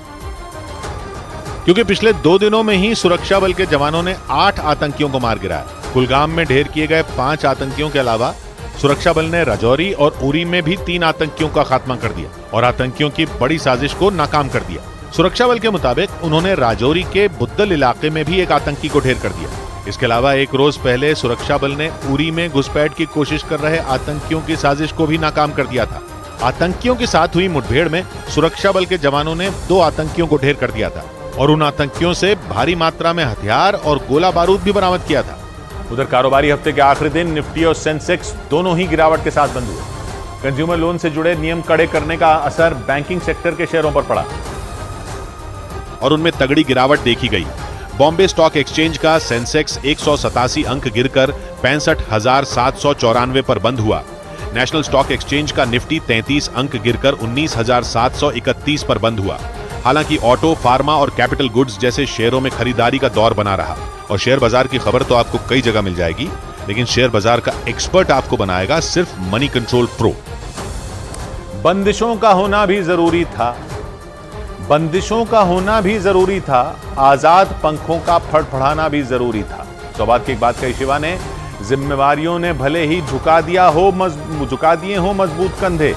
क्योंकि पिछले 2 दिनों में ही सुरक्षा बल के जवानों ने 8 आतंकियों को मार गिराया। कुलगाम में ढेर किए गए 5 आतंकियों के अलावा सुरक्षा बल ने राजौरी और उरी में भी 3 आतंकियों का खात्मा कर दिया और आतंकियों की बड़ी साजिश को नाकाम कर दिया। सुरक्षा बल के मुताबिक उन्होंने राजौरी के बुद्दल इलाके में भी एक आतंकी को ढेर कर दिया। इसके अलावा एक रोज पहले सुरक्षा बल ने उरी में घुसपैठ की कोशिश कर रहे आतंकियों की साजिश को भी नाकाम कर दिया था। आतंकियों के साथ हुई मुठभेड़ में सुरक्षा बल के जवानों ने 2 आतंकियों को ढेर कर दिया था और उन आतंकियों से भारी मात्रा में हथियार और गोला बारूद भी बरामद किया था। उधर कारोबारी हफ्ते के आखिरी दिन निफ्टी और सेंसेक्स दोनों ही गिरावट के साथ बंद हुए। कंज्यूमर लोन से जुड़े नियम कड़े करने का असर बैंकिंग सेक्टर के शेयरों पर पड़ा और उनमें तगड़ी गिरावट देखी गई। बॉम्बे स्टॉक एक्सचेंज का सेंसेक्स 187 अंक गिरकर 65,794 पर बंद हुआ। नेशनल स्टॉक एक्सचेंज का निफ्टी 33 अंक गिरकर 19,731 पर बंद हुआ। हालांकि ऑटो, फार्मा और कैपिटल गुड्स जैसे शेयरों में खरीदारी का दौर बना रहा और शेयर बाजार की खबर तो आपको कई जगह मिल जाएगी, लेकिन शेयर बाजार का एक्सपर्ट आपको बनाएगा सिर्फ मनी कंट्रोल प्रो। बंदिशों का होना भी जरूरी था, बंदिशों का होना भी जरूरी था, आजाद पंखों का फड़फड़ाना भी जरूरी था। 100 बात की एक बात कही शिवा ने, जिम्मेवारियों ने भले ही झुका दिए हो मजबूत कंधे,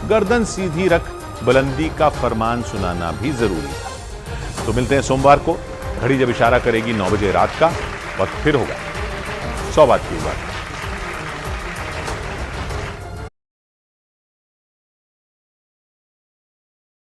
गर्दन सीधी रख बुलंदी का फरमान सुनाना भी जरूरी था। तो मिलते हैं सोमवार को, घड़ी जब इशारा करेगी 9 बजे रात का, वक्त फिर होगा 100 बात की बात।